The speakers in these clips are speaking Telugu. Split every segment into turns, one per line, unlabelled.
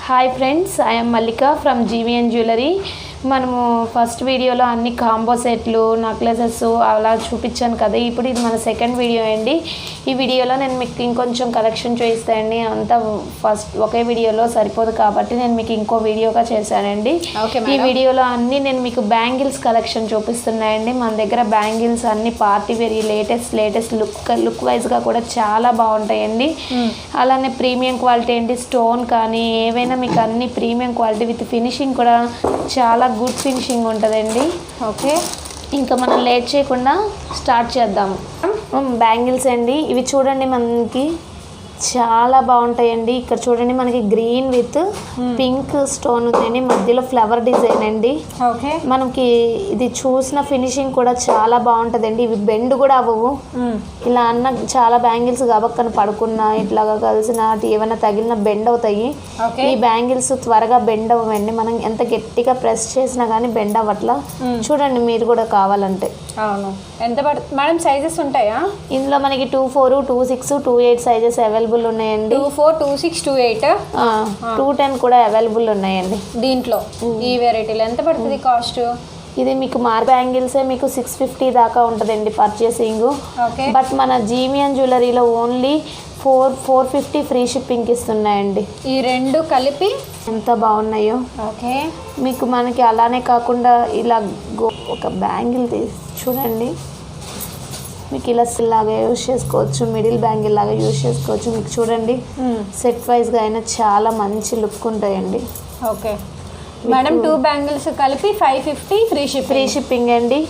Hi friends, I'm Mallika from GVN jewellery. మనము ఫస్ట్ వీడియోలో అన్ని కాంబో సెట్లు, నెక్లెసెస్ అలా చూపించాను కదా. ఇప్పుడు ఇది మన సెకండ్ వీడియో అండి. ఈ వీడియోలో నేను మీకు ఇంకొంచెం కలెక్షన్ చూపిస్తానండి. అంతా ఫస్ట్ ఒకే వీడియోలో సరిపోదు కాబట్టి నేను మీకు ఇంకో వీడియోగా చేశానండి. ఈ వీడియోలో అన్నీ నేను మీకు బ్యాంగిల్స్ కలెక్షన్ చూపిస్తున్నాయండి. మన దగ్గర బ్యాంగిల్స్ అన్ని పార్టీ వేర్ లేటెస్ట్ లుక్ వైజ్గా కూడా చాలా బాగుంటాయండి. అలానే ప్రీమియం క్వాలిటీ అండి. స్టోన్ కానీ ఏవైనా మీకు అన్ని ప్రీమియం క్వాలిటీ విత్ ఫినిషింగ్ కూడా చాలా గుడ్ ఫినిషింగ్ ఉంటుందండి. ఓకే, ఇంకా మనం లేట్ చేయకుండా స్టార్ట్ చేద్దాము. బ్యాంగిల్స్ అండి, ఇవి చూడండి మనకి చాలా బాగుంటాయండి. ఇక్కడ చూడండి మనకి గ్రీన్ విత్ పింక్ స్టోన్ ఉందండి, మధ్యలో ఫ్లవర్ డిజైన్ అండి. ఓకే, మనకి ఇది చూసిన ఫినిషింగ్ కూడా చాలా బాగుంటుందండి. ఇవి బెండ్ కూడా అవ్వవు. ఇలా అన్న చాలా బ్యాంగిల్స్ గబక్కన పడుకున్నా ఇట్లాగా కలిసిన ఏమైనా తగిలిన బెండ్ అవుతాయి. ఈ బ్యాంగిల్స్ త్వరగా బెండ్ అవ్వండి. మనం ఎంత గట్టిగా ప్రెస్ చేసినా కానీ బెండ్ అవ్వట్లా. చూడండి మీరు కూడా కావాలంటే.
అవును, ఎంత పడుతుంది మేడం? సైజెస్ ఉంటాయా
ఇందులో? మనకి 24, 26, 28 సైజెస్ అవైలబుల్ ఉన్నాయండి.
24, 26, 28,
210 కూడా అవైలబుల్ ఉన్నాయండి.
దీంట్లో ఈ వెరైటీలో ఎంత పడుతుంది కాస్ట్?
ఇది మీకు బ్యాంగిల్సే మీకు 650 దాకా ఉంటుందండి పర్చేసింగ్. బట్ మన జీవీఎన్ జ్యువెలరీలో ఓన్లీ 450 ఫ్రీ షిప్పింగ్కి ఇస్తున్నాయండి.
ఈ రెండు కలిపి
ఎంత బాగున్నాయో.
ఓకే,
మీకు మనకి అలానే కాకుండా ఇలా ఒక బ్యాంగిల్ చూడండి. మీకు ఇలా లాగా యూజ్ చేసుకోవచ్చు, మిడిల్ బ్యాంగిల్ లాగా యూజ్ చేసుకోవచ్చు. మీకు చూడండి సెట్ వైజ్గా అయినా చాలా మంచి లుక్ ఉంటాయండి.
ఓకే మేడం, 2 బ్యాంగిల్స్ కలిపి 550 ఫ్రీ షిప్పింగ్
అండి.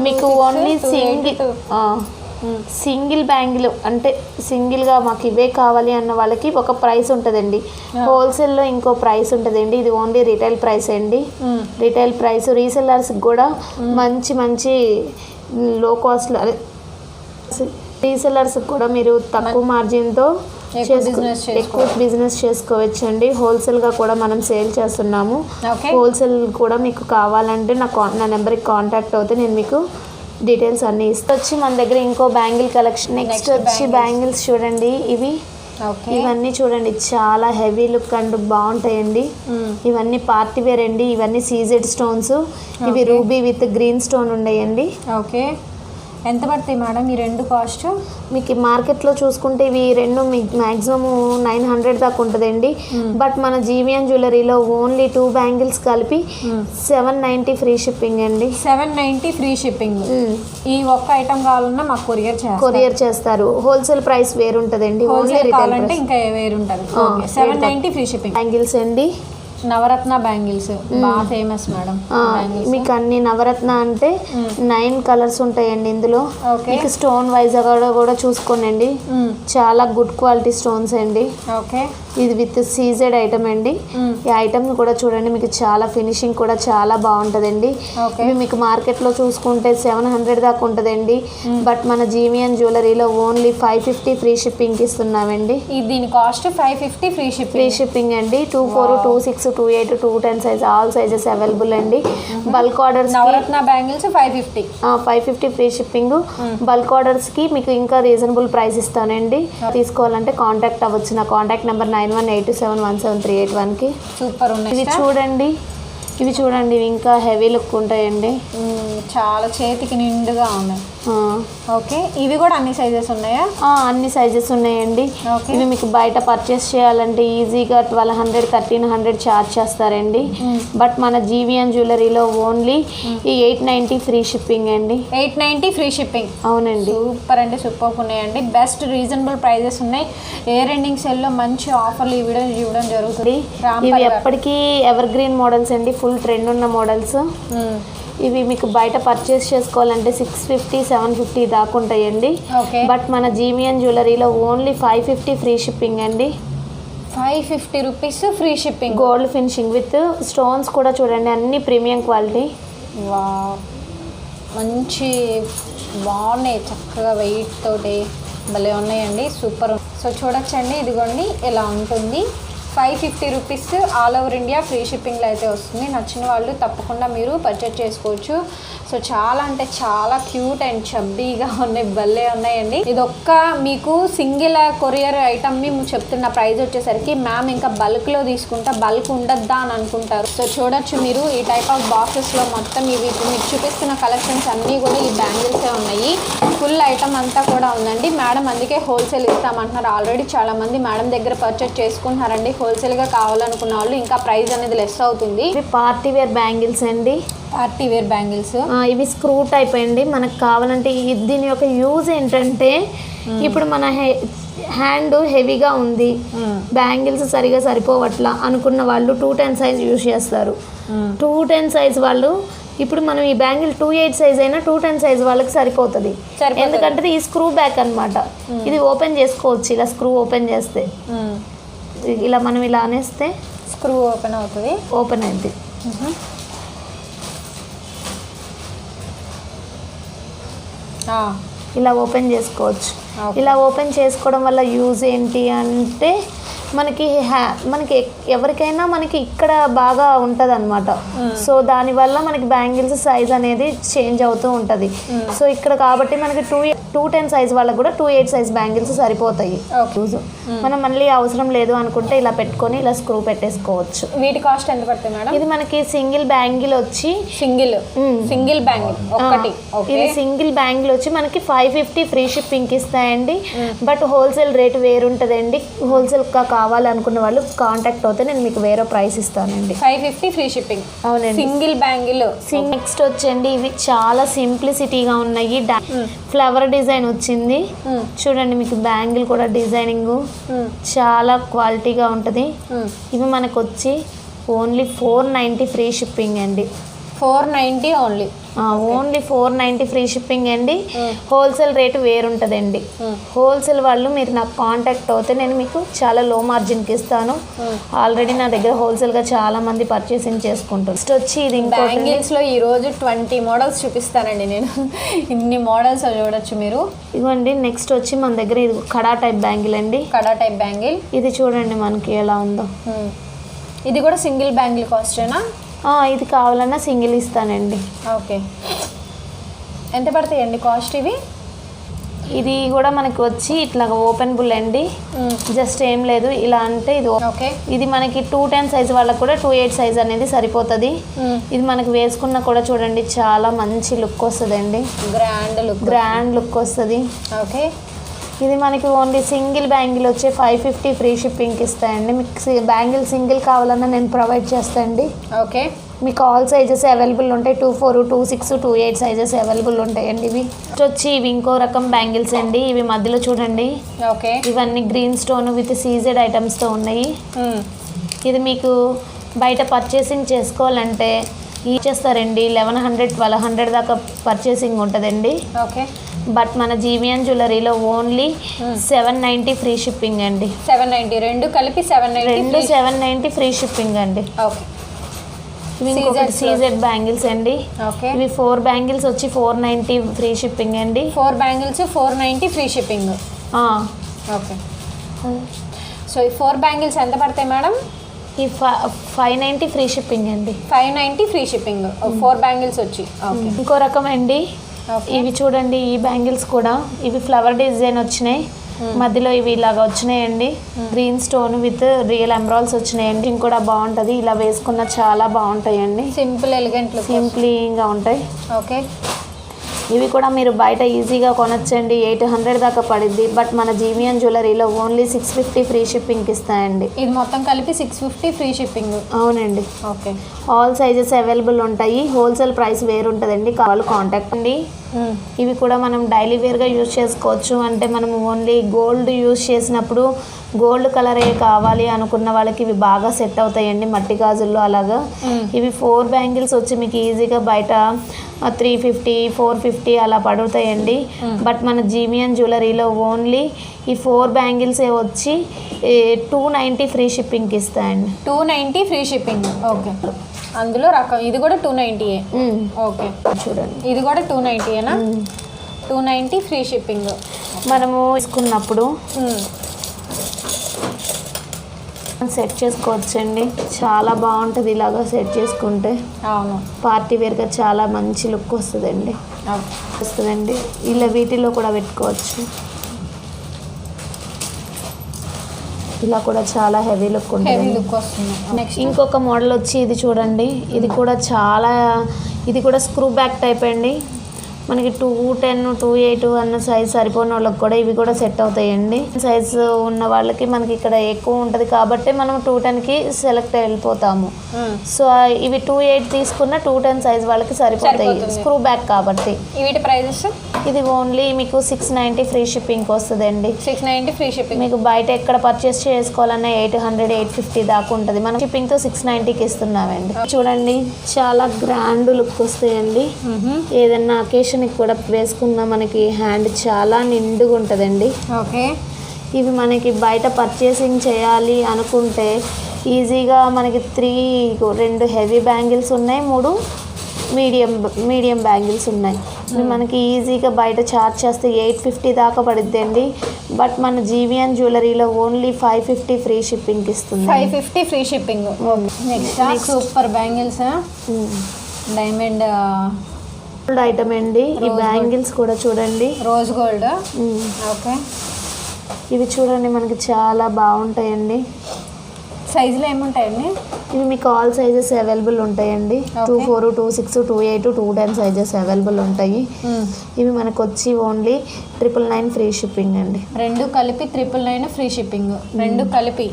మీకు ఓన్లీ సింగిల్ బ్యాంగిల్ అంటే సింగిల్గా మాకు ఇవే కావాలి అన్న వాళ్ళకి ఒక ప్రైస్ ఉంటుందండి. హోల్సేల్లో ఇంకో ప్రైస్ ఉంటుందండి. ఇది ఓన్లీ రిటైల్ ప్రైస్ అండి. రిటైల్ ప్రైస్ రీసెల్లర్స్కి కూడా మంచి లో కాస్ట్లో, రీసెల్లర్స్కి కూడా మీరు తక్కువ మార్జిన్తో ఎక్కువ బిజినెస్ చేసుకోవచ్చు అండి. హోల్సేల్గా కూడా మనం సేల్ చేస్తున్నాము. హోల్సేల్ కూడా మీకు కావాలంటే నా నెంబర్కి కాంటాక్ట్ అవుతే నేను మీకు డీటెయిల్స్ అన్నీ ఇస్తా. వచ్చి మన దగ్గర ఇంకో బ్యాంగిల్ కలెక్షన్. నెక్స్ట్ వచ్చి బ్యాంగిల్స్ చూడండి. ఇవన్నీ చూడండి చాలా హెవీ లుక్ అండ్ బాగుంటాయండి. ఇవన్నీ పార్టీ వేర్ అండి. ఇవన్నీ సీజెడ్ స్టోన్స్. ఇవి రూబీ విత్ గ్రీన్ స్టోన్ ఉన్నాయండి.
ఓకే, ఎంత పడుతాయి మేడం ఈ రెండు కాస్ట్?
మీకు మార్కెట్లో చూసుకుంటే ఇవి రెండు మీకు మ్యాక్సిమం 900 దాకా ఉంటుందండి. బట్ మన జీవీఎన్ జ్యువెలరీలో ఓన్లీ 2 బ్యాంగిల్స్ కలిపి 790 ఫ్రీ షిప్పింగ్ అండి.
790 ఫ్రీ షిప్పింగ్. ఈ ఒక్క ఐటమ్ కావాలన్నా మాకు కొరియర్ చేస్తారు.
హోల్సేల్ ప్రైస్ వేరు ఉంటుందండి.
ఓన్లీ రిటైల్ అంటే ఇంకా వేరు ఉంటుంది. 790 ఫ్రీ షిప్పింగ్.
బ్యాంగిల్స్ అండి,
నవరత్న బ్యాంగిల్స్ బాగా ఫేమస్ మేడం.
మీకు అన్ని నవరత్న అంటే 9 కలర్స్ ఉంటాయండి ఇందులో. మీకు స్టోన్ వైజ్ కూడా చూసుకోండి, చాలా గుడ్ క్వాలిటీ స్టోన్స్ అండి.
ఓకే,
ఇది విత్ సీజెడ్ ఐటమ్ అండి. ఈ ఐటమ్ కూడా చూడండి, మీకు చాలా ఫినిషింగ్ కూడా చాలా బాగుంటుందండి. ఇవి మీకు మార్కెట్లో చూసుకుంటే 700 దాకా ఉంటుందండి. బట్ మన జీవీఎన్ జ్యువెలరీలో ఓన్లీ 550 ఫ్రీ షిప్పింగ్కి ఇస్తున్నామండి.
దీని కాస్ట్ 550 ఫ్రీ షిప్పింగ్
అండి. 24, 26, 28, 210 సైజ్ ఆల్ సైజెస్ అవైలబుల్ అండి. బల్క్ ఆర్డర్స్
నవరత్న బ్యాంగిల్స్ 550
ఫ్రీ షిప్పింగ్. బల్క్ ఆర్డర్స్కి మీకు ఇంకా రీజనబుల్ ప్రైస్ ఇస్తానండి. తీసుకోవాలంటే కాంటాక్ట్ అవ్వచ్చు. నా కాంటాక్ట్ నెంబర్ 9182717381కి.
సూపర్ ఉన్నాయి.
ఇవి చూడండి ఇవి ఇంకా హెవీ లుక్ ఉంటాయండి.
చాలా చేతికి నిండుగా ఉన్నాయి. ఓకే, ఇవి కూడా అన్ని సైజెస్ ఉన్నాయా?
అన్ని సైజెస్ ఉన్నాయండి. ఇవి మీకు బయట పర్చేస్ చేయాలంటే ఈజీగా 1200, 1300 ఛార్జ్ చేస్తారండి. బట్ మన జీవీఎన్ జ్యువెలరీలో ఓన్లీ ఈ 890 ఫ్రీ షిప్పింగ్ అండి.
890 ఫ్రీ షిప్పింగ్.
అవునండి,
సూపర్ అంటే సూపర్ ఉన్నాయండి. బెస్ట్ రీజనబుల్ ప్రైజెస్ ఉన్నాయి. ఇయర్ ఎండింగ్ సెల్లో మంచి ఆఫర్లు ఇవ్వడం జరుగుతుంది.
ఇవి ఎప్పటికీ ఎవర్ గ్రీన్ మోడల్స్ అండి, ఫుల్ ట్రెండ్ ఉన్న మోడల్స్. ఇవి మీకు బయట పర్చేస్ చేసుకోవాలంటే 650, 750 దాకా ఉంటాయండి. బట్ మన జీవీఎన్ జ్యువెలరీలో ఓన్లీ 550 ఫ్రీ షిప్పింగ్ అండి.
550 rupees free shipping.
Gold finishing with stones కూడా చూడండి, అన్ని ప్రీమియం క్వాలిటీ.
మంచి బాగున్నాయి, చక్కగా వెయిట్ తోటి భలే ఉన్నాయండి. సూపర్. సో చూడొచ్చండి, ఇదిగోండి ఇలా ఉంటుంది. 550 rupees all over India free షిప్పింగ్లో అయితే వస్తుంది. నచ్చిన వాళ్ళు తప్పకుండా మీరు పర్చేజ్ చేసుకోవచ్చు. సో చాలా అంటే చాలా క్యూట్ అండ్ చబ్బీగా ఉన్నాయి, భలే ఉన్నాయండి. ఇదొక్క మీకు సింగిల్ కొరియర్ ఐటమ్ మేము చెప్తున్న ప్రైస్ వచ్చేసరికి మ్యామ్ ఇంకా బల్క్లో తీసుకుంటా, బల్క్ ఉండద్దా అని అనుకుంటారు. సో చూడొచ్చు మీరు ఈ టైప్ ఆఫ్ బాక్సెస్లో మొత్తం ఇవి మీకు చూపిస్తున్న కలెక్షన్స్ అన్నీ కూడా ఈ బ్యాంగిల్సే ఉన్నాయి. ఫుల్ ఐటమ్ అంతా కూడా ఉందండి. మేడం అందుకే హోల్సేల్ ఇస్తామంటున్నారు. ఆల్రెడీ చాలామంది మేడం దగ్గర పర్చేజ్ చేసుకుంటున్నారండి. హోల్సేల్గా కావాలనుకున్న వాళ్ళు ఇంకా ప్రైస్ అనేది లెస్ అవుతుంది.
ఇవి పార్టీ వేర్ బ్యాంగిల్స్ అండి,
పార్టీ వేర్ బ్యాంగిల్స్.
ఇవి స్క్రూ టైప్ అండి. మనకు కావాలంటే దీని యొక్క యూజ్ ఏంటంటే ఇప్పుడు మన హ్యాండ్ హెవీగా ఉంది, బ్యాంగిల్స్ సరిగా సరిపోవట్లా అనుకున్న వాళ్ళు 210 సైజ్ యూజ్ చేస్తారు. 210 సైజ్ వాళ్ళు ఇప్పుడు మనం ఈ బ్యాంగిల్ 28 సైజ్ అయినా 210 సైజ్ వాళ్ళకి సరిపోతుంది. ఎందుకంటే ఈ స్క్రూ బ్యాక్ అనమాట. ఇది ఓపెన్ చేసుకోవచ్చు. ఇలా స్క్రూ ఓపెన్ చేస్తే ఇలా మనం ఇలా అనేస్తే
స్క్రూ ఓపెన్ అవుతుంది,
ఓపెన్ అయింది. ఇలా ఓపెన్ చేసుకోవచ్చు. ఇలా ఓపెన్ చేసుకోవడం వల్ల యూజ్ ఏంటి అంటే మనకి ఎవరికైనా మనకి ఇక్కడ బాగా ఉంటుంది అనమాట. సో దానివల్ల మనకి బ్యాంగిల్స్ సైజ్ అనేది చేంజ్ అవుతూ ఉంటుంది. సో ఇక్కడ కాబట్టి మనకి 210 సైజ్ వాళ్ళకి కూడా 28 సైజ్ బ్యాంగిల్స్ సరిపోతాయి. మనం మళ్ళీ అవసరం లేదు అనుకుంటే ఇలా పెట్టుకొని ఇలా స్క్రూ పెట్టేసుకోవచ్చు.
వీటి కాస్ట్ ఎంత పడుతుంది మేడం?
ఇది మనకి సింగిల్ బ్యాంగిల్ వచ్చి
సింగిల్ బ్యాంగిల్ ఒకటి,
ఇది సింగిల్ బ్యాంగిల్ వచ్చి మనకి 550 ఫ్రీ షిప్పింగ్ ఇస్తాయండి. బట్ హోల్సేల్ రేట్ వేరుంటుందండి. హోల్సేల్ కావాలనుకున్న వాళ్ళు కాంటాక్ట్ అవుతే నేను మీకు వేరే ప్రైస్ ఇస్తానండి.
550 ఫ్రీ షిప్పింగ్. అవునండి, సింగిల్ బ్యాంగిల్.
నెక్స్ట్ వచ్చండి ఇవి చాలా సింప్లిసిటీగా ఉన్నాయి. ఫ్లవర్ డిజైన్ వచ్చింది చూడండి. మీకు బ్యాంగిల్ కూడా డిజైనింగ్ చాలా క్వాలిటీగా ఉంటుంది. ఇవి మనకు వచ్చి ఓన్లీ 490 ఫ్రీ షిప్పింగ్ అండి.
490
ఓన్లీ 490 ఫ్రీ షిప్పింగ్ అండి. హోల్సేల్ రేటు వేరుంటుందండి. హోల్సేల్ వాళ్ళు మీరు నాకు కాంటాక్ట్ అవుతే నేను మీకు చాలా లో మార్జిన్కి ఇస్తాను. ఆల్రెడీ నా దగ్గర హోల్సేల్గా చాలా మంది పర్చేసింగ్ చేసుకుంటారు. నెక్స్ట్ వచ్చి ఇది
బ్యాంగిల్స్లో ఈరోజు 20 మోడల్స్ చూపిస్తానండి నేను. ఇన్ని మోడల్స్ చూడొచ్చు మీరు.
ఇవ్వండి. నెక్స్ట్ వచ్చి మన దగ్గర ఇది కడా టైప్ బ్యాంగిల్ అండి.
కడా టైప్ బ్యాంగిల్.
ఇది చూడండి మనకి ఎలా ఉందో.
ఇది కూడా సింగిల్ బ్యాంగిల్ కాస్టేనా?
ఇది కావాలన్నా సింగిల్ ఇస్తానండి.
ఓకే, ఎంత పడతాయండి కాస్ట్ ఇవి?
ఇది కూడా మనకి వచ్చి ఇట్లా ఓపెన్ బుల్ అండి. జస్ట్ ఏం లేదు ఇలా అంటే ఇది
ఓకే.
ఇది మనకి 210 సైజ్ వాళ్ళకి కూడా 28 సైజ్ అనేది సరిపోతుంది. ఇది మనకి వేసుకున్న కూడా చూడండి చాలా మంచి లుక్ వస్తుందండి. గ్రాండ్ లుక్ వస్తుంది.
ఓకే.
ఇది మనకి ఓన్లీ సింగిల్ బ్యాంగిల్ వచ్చే 550 ఫ్రీ షిప్పింగ్కి ఇస్తాయండి. మీకు బ్యాంగిల్ సింగిల్ కావాలన్నా నేను ప్రొవైడ్ చేస్తానండి.
ఓకే.
మీకు ఆల్ సైజెస్ అవైలబుల్ ఉంటాయి. 24, 26, 28 సైజెస్ అవైలబుల్ ఉంటాయండి. ఇవి వచ్చి ఇవి ఇంకో రకం బ్యాంగిల్స్ అండి. ఇవి మధ్యలో చూడండి.
ఓకే.
ఇవన్నీ గ్రీన్ స్టోన్ విత్ సీజెడ్ ఐటమ్స్తో ఉన్నాయి. ఇది మీకు బయట పర్చేసింగ్ చేసుకోవాలంటే ఇచ్చేస్తారండి. 1100, 1200 దాకా పర్చేసింగ్ ఉంటుందండి.
ఓకే.
బట్ మన జీవిఎన్ జ్యువెలరీలో ఓన్లీ 790 ఫ్రీ షిప్పింగ్ అండి.
790 రెండు కలిపి
790 ఫ్రీ షిప్పింగ్ అండి.
ఓకే.
ఇవి సీజెడ్ బ్యాంగిల్స్ అండి.
ఓకే.
ఇవి 4 బ్యాంగిల్స్ వచ్చి 490 ఫ్రీ షిప్పింగ్ అండి.
4 bangles 490 free shipping. Okay. So ఈ 4 బ్యాంగిల్స్ ఎంత పడతాయి మేడం?
ఈ 590 ఫ్రీ షిప్పింగ్ అండి.
590 ఫ్రీ షిప్పింగ్ 4 బ్యాంగిల్స్ వచ్చి. ఓకే.
ఇంకో రకం అండి. ఇవి చూడండి. ఈ బ్యాంగిల్స్ కూడా ఇవి ఫ్లవర్ డిజైన్ వచ్చినాయి. మధ్యలో ఇవి ఇలాగా వచ్చినాయండి. Green stone with real emeralds వచ్చినాయండి. ఇంక కూడా బాగుంటుంది. ఇలా వేసుకున్న చాలా బాగుంటాయండి.
సింపుల్ ఎలిగెంట్
సింప్లీగా ఉంటాయి.
ఓకే.
ఇవి కూడా మీరు బయట ఈజీగా కొనొచ్చండి. 800 దాకా పడిద్ది. బట్ మన జీవిఎన్ జ్యువెలరీలో ఓన్లీ 650 ఫ్రీ షిప్పింగ్కి ఇస్తాయండి.
ఇది మొత్తం కలిపి 650 ఫ్రీ షిప్పింగ్.
అవునండి.
ఓకే.
ఆల్ సైజెస్ అవైలబుల్ ఉంటాయి. హోల్సేల్ ప్రైస్ వేరు ఉంటుందండి. కావాలి కాంటాక్ట్ అండి. ఇవి కూడా మనం డైలీ వేర్గా యూజ్ చేసుకోవచ్చు. అంటే మనం ఓన్లీ గోల్డ్ యూజ్ చేసినప్పుడు గోల్డ్ కలరే కావాలి అనుకున్న వాళ్ళకి ఇవి బాగా సెట్ అవుతాయండి. మట్టి గాజుల్లో అలాగా. ఇవి 4 బ్యాంగిల్స్ వచ్చి మీకు ఈజీగా బయట 350, 450 అలా పడుతాయండి. బట్ మన జీవిఎన్ జ్యువెలరీలో ఓన్లీ ఈ 4 బ్యాంగిల్సే వచ్చి 290 ఫ్రీ షిప్పింగ్కి ఇస్తాయండి.
290 ఫ్రీ షిప్పింగ్. ఓకే. అందులో రకం ఇది కూడా 290. ఓకే.
చూడండి.
ఇది కూడా 290ఏనా? 290 ఫ్రీ షిప్పింగ్.
మనము తీసుకున్నప్పుడు సెట్ చేసుకోవచ్చండి, చాలా బాగుంటుంది ఇలాగా సెట్ చేసుకుంటే.
అవును,
పార్టీ వేర్గా చాలా మంచి లుక్ వస్తుందండి. వస్తుందండి ఇలా వీటిలో కూడా పెట్టుకోవచ్చు. ఇలా కూడా చాలా హెవీ లుక్ ఉంటుంది.
నెక్స్ట్
ఇంకొక మోడల్ వచ్చి ఇది చూడండి, ఇది కూడా స్క్రూ బ్యాక్ టైప్ అండి. మనకి 210, 208 అన్న సైజ్ సరిపోయిన వాళ్ళకి కూడా ఇవి కూడా సెట్ అవుతాయండి. సైజు ఉన్న వాళ్ళకి మనకి ఇక్కడ ఎక్కువ ఉంటుంది కాబట్టి మనం 210కి సెలెక్ట్ వెళ్ళిపోతాము. సో ఇవి 208 తీసుకున్న 210 సైజ్ వాళ్ళకి సరిపోతాయి, స్క్రూ బ్యాక్ కాబట్టి.
వీటి ప్రైజెస్
ఇది ఓన్లీ మీకు 690 ఫ్రీ షిప్పింగ్ వస్తుందండి.
690 ఫ్రీ షిప్పింగ్.
మీకు బయట ఎక్కడ పర్చేస్ చేసుకోవాలన్నా 800, 850 దాకా ఉంటుంది. మనం షిప్పింగ్తో 690కి ఇస్తున్నామండి. చూడండి చాలా గ్రాండ్ లుక్ వస్తాయండి. ఏదన్నా అకేషన్ కూడా వేసుకున్న మనకి హ్యాండ్ చాలా నిండుగా ఉంటుందండి.
ఓకే,
ఇవి మనకి బయట పర్చేసింగ్ చేయాలి అనుకుంటే ఈజీగా మనకి 2 హెవీ బ్యాంగిల్స్ ఉన్నాయి, 3 మీడియం బ్యాంగిల్స్ ఉన్నాయి. మనకి ఈజీగా బయట చార్జ్ చేస్తే 850 దాకా పడుద్దండి. బట్ మన జీవిఎన్ జ్యువెలరీలో ఓన్లీ 550 ఫ్రీ షిప్పింగ్ ఇస్తుంది.
550 free shipping. Next super bangles, diamond
gold item అండి. ఈ బ్యాంగిల్స్ కూడా చూడండి,
రోజ్ గోల్డ్. ఓకే,
ఇవి చూడండి మనకి చాలా బాగుంటాయండి.
సైజులో ఏముంటాయండి?
ఇవి మీకు ఆల్ సైజెస్ అవైలబుల్ ఉంటాయండి. 24, 26, 28, 210 సైజెస్ అవైలబుల్ ఉంటాయి. ఇవి మనకు వచ్చి ఓన్లీ 999 ఫ్రీ షిప్పింగ్ అండి.
2 కలిపి 999 ఫ్రీ షిప్పింగ్. 2 కలిపి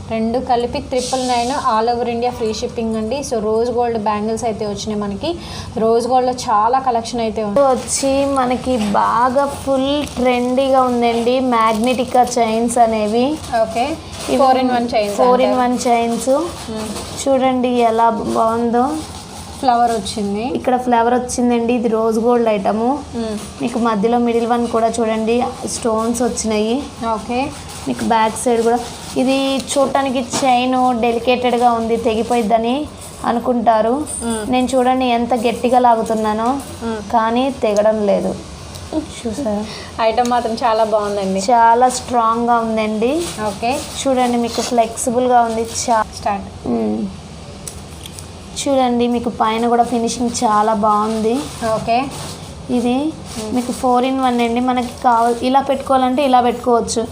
999 all over India free shipping అండి. సో రోజ్ గోల్డ్ బ్యాంగిల్స్ అయితే వచ్చినాయి మనకి. రోజ్ గోల్డ్లో చాలా కలెక్షన్ అయితే ఉంది.
వచ్చి మనకి బాగా ఫుల్ ట్రెండీగా ఉందండి మ్యాగ్నెటికా చైన్స్ అనేవి.
Okay, 4-in-1 chains.
4-in-1 chains చూడండి ఎలా బాగుందో.
ఫ్లవర్ వచ్చింది,
ఇక్కడ ఫ్లవర్ వచ్చిందండి. ఇది రోజ్ గోల్డ్ ఐటము. మీకు మధ్యలో మిడిల్ వన్ కూడా చూడండి స్టోన్స్ వచ్చినాయి.
ఓకే,
మీకు బ్యాక్ సైడ్ కూడా ఇది చూడటానికి చైన్ డెలికేటెడ్గా ఉంది, తెగిపోయిద్దని అనుకుంటారు. నేను చూడండి ఎంత గట్టిగా లాగుతున్నానో కానీ తెగడం లేదు. చూసారా,
ఐటమ్ మాత్రం చాలా బాగుందండి,
చాలా స్ట్రాంగ్గా ఉందండి.
ఓకే,
చూడండి మీకు ఫ్లెక్సిబుల్గా ఉంది.
స్టార్ట్.
చూడండి మీకు పైన కూడా ఫినిషింగ్ చాలా బాగుంది.
ఓకే,
ఇది మీకు 4-in-1 అండి. మనకి ఇలా పెట్టుకోవాలంటే ఇలా పెట్టుకోవచ్చు,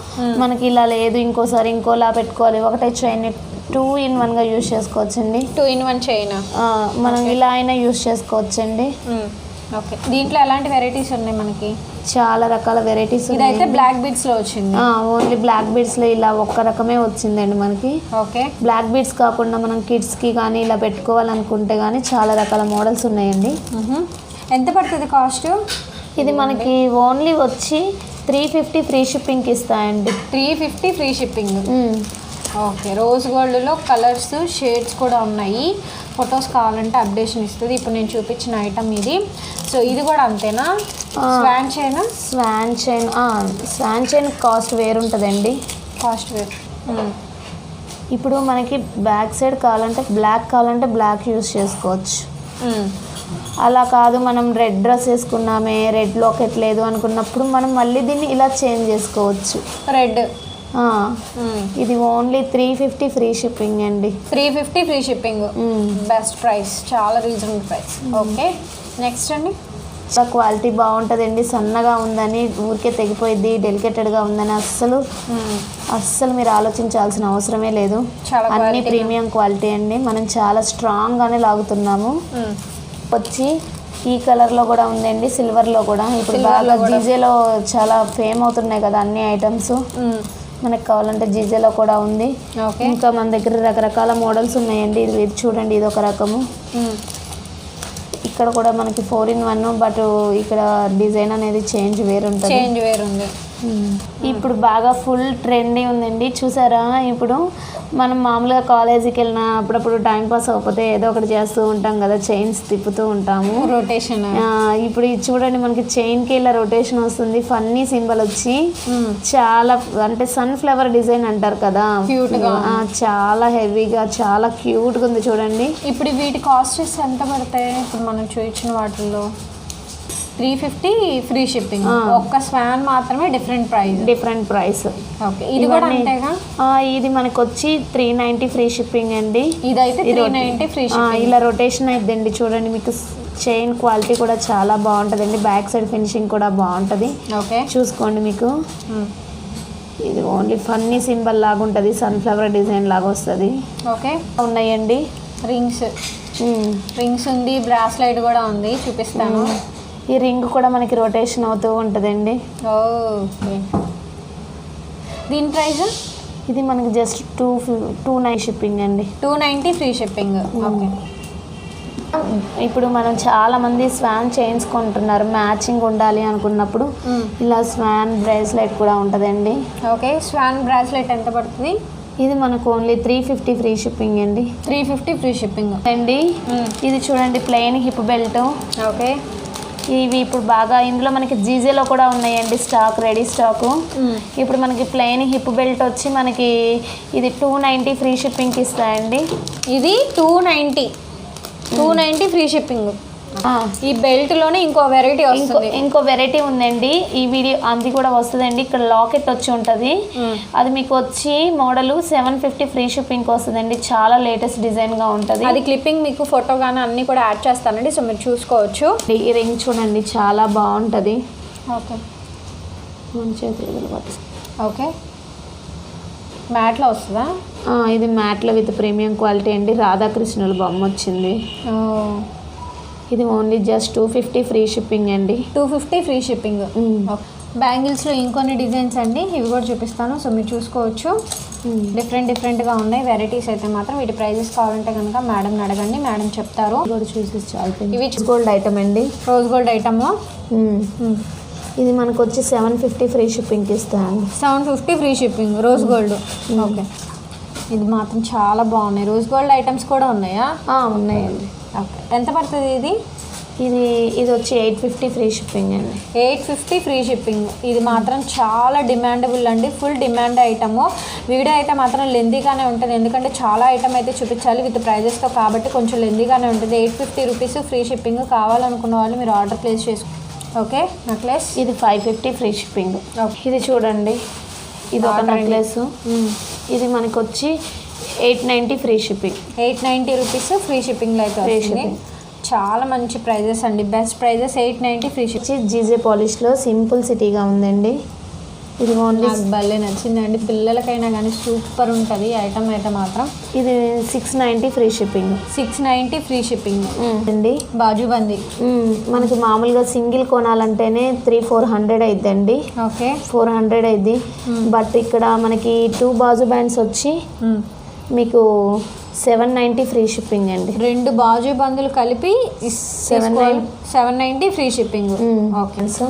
మనకి ఇలా లేదు ఇంకోసారి ఇంకోలా పెట్టుకోవాలి. ఒకటే చైన్ 2-in-1గా యూజ్ చేసుకోవచ్చండి.
2-in-1 చైన్
మనం ఇలా అయినా యూజ్ చేసుకోవచ్చండి.
ఓకే, దీంట్లో ఎలాంటి వెరైటీస్ ఉన్నాయి మనకి?
చాలా రకాల వెరైటీస్.
ఇదైతే బ్లాక్ బీడ్స్లో వచ్చింది.
ఓన్లీ బ్లాక్ బీడ్స్లో ఇలా ఒక్క రకమే వచ్చిందండి మనకి.
ఓకే,
బ్లాక్ బీడ్స్ కాకుండా మనం కిడ్స్కి కానీ ఇలా పెట్టుకోవాలనుకుంటే కానీ చాలా రకాల మోడల్స్ ఉన్నాయండి.
ఎంత పడుతుంది కాస్ట్?
ఇది మనకి ఓన్లీ వచ్చి 350 ఫ్రీ షిప్పింగ్కి ఇస్తాయండి.
350 ఫ్రీ షిప్పింగ్. ఓకే, రోజ్ గోల్డ్లో కలర్స్ షేడ్స్ కూడా ఉన్నాయి. ఫొటోస్ కావాలంటే అప్డేషన్ ఇస్తుంది. ఇప్పుడు నేను చూపించిన ఐటమ్ ఇది. సో ఇది కూడా అంతేనా? స్వాన్ చైన్
కాస్ట్ వేరుంటుందండి.
కాస్ట్ వేరు.
ఇప్పుడు మనకి బ్యాక్ సైడ్ కావాలంటే బ్లాక్ యూస్ చేసుకోవచ్చు. అలా కాదు మనం రెడ్ డ్రెస్ వేసుకున్నామే, రెడ్ లాకెట్ లేదు అనుకున్నప్పుడు మనం మళ్ళీ దీన్ని ఇలా చేంజ్ చేసుకోవచ్చు.
రెడ్
ఇది ఓన్లీ 350 ఫ్రీ షిప్పింగ్ అండి.
350 ఫ్రీ షిప్పింగ్, బెస్ట్ ప్రైస్, చాలా రీజనబుల్ ప్రైస్. ఓకే, నెక్స్ట్ అండి.
క్వాలిటీ బాగుంటుందండి. సన్నగా ఉందని ఊరికే తెగిపోయింది, డెలికేటెడ్గా ఉందని అస్సలు మీరు ఆలోచించాల్సిన అవసరమే లేదు. అన్ని ప్రీమియం క్వాలిటీ అండి. మనం చాలా స్ట్రాంగ్గానే లాగుతున్నాము. వచ్చి ఈ కలర్లో కూడా ఉందండి, సిల్వర్లో కూడా. ఇప్పుడు బాగా జీజేలో చాలా ఫేమ్ అవుతున్నాయి కదా అన్ని ఐటమ్స్. మనకు కావాలంటే జీజేలో కూడా ఉంది. ఇంకా మన దగ్గర రకరకాల మోడల్స్ ఉన్నాయండి. ఇది చూడండి, ఇది ఒక రకము. ఇక్కడ కూడా మనకి 4-in-1, బట్ ఇక్కడ డిజైన్ అనేది చేంజ్ వేరుంటుంది. ఇప్పుడు బాగా ఫుల్ ట్రెండీ ఉందండి. చూసారా, ఇప్పుడు మనం మామూలుగా కాలేజీకి వెళ్ళినా అప్పుడప్పుడు టైం పాస్ అవ్వకపోతే ఏదో ఒకటి చేస్తూ ఉంటాం కదా, చైన్స్ తిప్పుతూ ఉంటాము,
రొటేషన్.
ఇప్పుడు ఇది చూడండి, మనకి చైన్కి ఇలా రొటేషన్ వస్తుంది. ఫన్నీ సింబల్ వచ్చి చాలా అంటే సన్ఫ్లవర్ డిజైన్ అంటారు కదా, చాలా హెవీగా చాలా క్యూట్గా ఉంది చూడండి.
ఇప్పుడు వీటి కాస్ట్ ఎంత పడతాయి? ఇప్పుడు మనం చూపించిన వాటిల్లో 350 ఫ్రీ షిప్పింగ్. ఒక్క స్వాన్ మాత్రమే డిఫరెంట్ ప్రైస్. ఓకే, ఇది కూడా అంతేగా?
ఇది మనకు వచ్చి 390 ఫ్రీ షిప్పింగ్ అండి.
ఇదైతే 390 ఫ్రీ షిప్పింగ్.
ఇలా రొటేషన్ అయిద్దండి. చూడండి, మీకు చైన్ క్వాలిటీ కూడా చాలా బాగుంటుందండి. బ్యాక్ సైడ్ ఫినిషింగ్ కూడా బాగుంటుంది.
ఓకే,
చూసుకోండి. మీకు ఇది ఓన్లీ ఫన్నీ సింబల్ లాగా ఉంటుంది, సన్ఫ్లవర్ డిజైన్ లాగా వస్తుంది.
ఓకే,
ఉన్నాయండి
రింగ్స్ ఉంది, బ్రాస్లైట్ కూడా ఉంది, చూపిస్తాను.
ఈ రింగ్ కూడా మనకి రొటేషన్ అవుతూ ఉంటుందండి.
ఓకే, దీని ప్రైస్
ఇది మనకి జస్ట్ 290 షిప్పింగ్ అండి.
290 ఫ్రీ షిప్పింగ్. ఓకే,
ఇప్పుడు మనం చాలా మంది స్వాన్ చైన్స్ కొంటున్నారు, మ్యాచింగ్ ఉండాలి అనుకున్నప్పుడు ఇలా స్వాన్ బ్రేస్లెట్ కూడా ఉంటుందండి.
ఓకే, స్వాన్ బ్రాస్లెట్ ఎంత పడుతుంది?
ఇది మనకు ఓన్లీ 350 ఫ్రీ షిప్పింగ్ అండి.
350 ఫ్రీ షిప్పింగ్
అండి. ఇది చూడండి, ప్లెయిన్ హిప్ బెల్ట్.
ఓకే,
ఇవి ఇప్పుడు బాగా ఇందులో మనకి జీజేలో కూడా ఉన్నాయండి స్టాక్, రెడీ స్టాకు. ఇప్పుడు మనకి ప్లెయిన్ హిప్ బెల్ట్ వచ్చి మనకి ఇది 290 ఫ్రీ షిప్పింగ్కి ఇస్తాయండి.
ఇది 290 ఫ్రీ షిప్పింగ్. ఈ బెల్ట్ లోనే ఇంకో వెరైటీ ఉందండి. ఈ వీడియో అది కూడా వస్తుందండి. ఇక్కడ లాకెట్ వచ్చి ఉంటుంది, అది మీకు వచ్చి మోడల్ 750 ఫ్రీ షిప్పింగ్ వస్తుందండి. చాలా లేటెస్ట్ డిజైన్ గా ఉంటుంది. అది క్లిప్పింగ్ మీకు ఫోటో గానీ అన్ని కూడా యాడ్ చేస్తానండి, సో మీరు చూసుకోవచ్చు.
ఈ రింగ్ చూడండి, చాలా బాగుంటుంది.
ఓకే,
మంచిగా.
ఓకే, మ్యాట్లో వస్తుందా?
ఇది మ్యాట్లో విత్ ప్రీమియం క్వాలిటీ అండి. రాధాకృష్ణుల బొమ్మ వచ్చింది. ఇది ఓన్లీ జస్ట్ 250 ఫ్రీ షిప్పింగ్ అండి.
250 ఫ్రీ షిప్పింగ్. బ్యాంగిల్స్లో ఇంకొన్ని డిజైన్స్ అండి, ఇవి కూడా చూపిస్తాను, సో మీరు చూసుకోవచ్చు. డిఫరెంట్గా ఉన్నాయి వెరైటీస్ అయితే మాత్రం. వీటి ప్రైజెస్ కావాలంటే కనుక మేడంని అడగండి, మేడం చెప్తారు.
కూడా చూసి చాలా. ఇవి గోల్డ్ ఐటమ్ అండి,
రోజ్ గోల్డ్ ఐటమ్.
ఇది మనకు వచ్చి 750 ఫ్రీ షిప్పింగ్కి ఇస్తాను.
750 free shipping rose gold. Okay, ఇది మాత్రం చాలా బాగున్నాయి. రోజ్ గోల్డ్ ఐటమ్స్ కూడా ఉన్నాయా?
ఉన్నాయండి.
ఓకే, ఎంత పడుతుంది ఇది?
ఇది వచ్చి 850 ఫ్రీ షిప్పింగ్ అండి.
850 ఫ్రీ షిప్పింగ్. ఇది మాత్రం చాలా డిమాండబుల్ అండి, ఫుల్ డిమాండ్ ఐటమ్. వీడియో అయితే మాత్రం లెందీగానే ఉంటుంది, ఎందుకంటే చాలా ఐటమ్ అయితే చూపించాలి విత్ ప్రైజెస్తో, కాబట్టి కొంచెం లెందీగానే ఉంటుంది. 850 రూపీస్ ఫ్రీ షిప్పింగ్. కావాలనుకున్న వాళ్ళు మీరు ఆర్డర్ ప్లేస్ చేసుకో. ఓకే, నెక్లెస్
ఇది 550 ఫ్రీ షిప్పింగ్. ఇది చూడండి, ఇది ఒక నెక్లెస్. ఇది మనకు వచ్చి 890 ఫ్రీ షిప్పింగ్.
890 రూపీస్ ఫ్రీ షిప్పింగ్లో అయితే వస్తుంది. చాలా మంచి ప్రైజెస్ అండి, best prices. 890 free shipping.
GJ పాలిష్లో సింపుల్ సిటీగా ఉందండి. ఇది ఓన్లీ
భలే నచ్చిందండి, పిల్లలకైనా కానీ సూపర్ ఉంటుంది ఐటమ్ అయితే మాత్రం.
ఇది 690 ఫ్రీ షిప్పింగ్.
690 ఫ్రీ షిప్పింగ్
అండి.
బాజుబందీ
మనకి మామూలుగా సింగిల్ కొనాలంటేనే 300-400 అయిద్దండి.
ఓకే,
400 అయింది. బట్ ఇక్కడ మనకి 2 బాజు బ్యాండ్స్ వచ్చి మీకు 790 ఫ్రీ షిప్పింగ్ అండి.
2 బాజు బందులు కలిపి 790 ఫ్రీ షిప్పింగ్. ఓకే, సో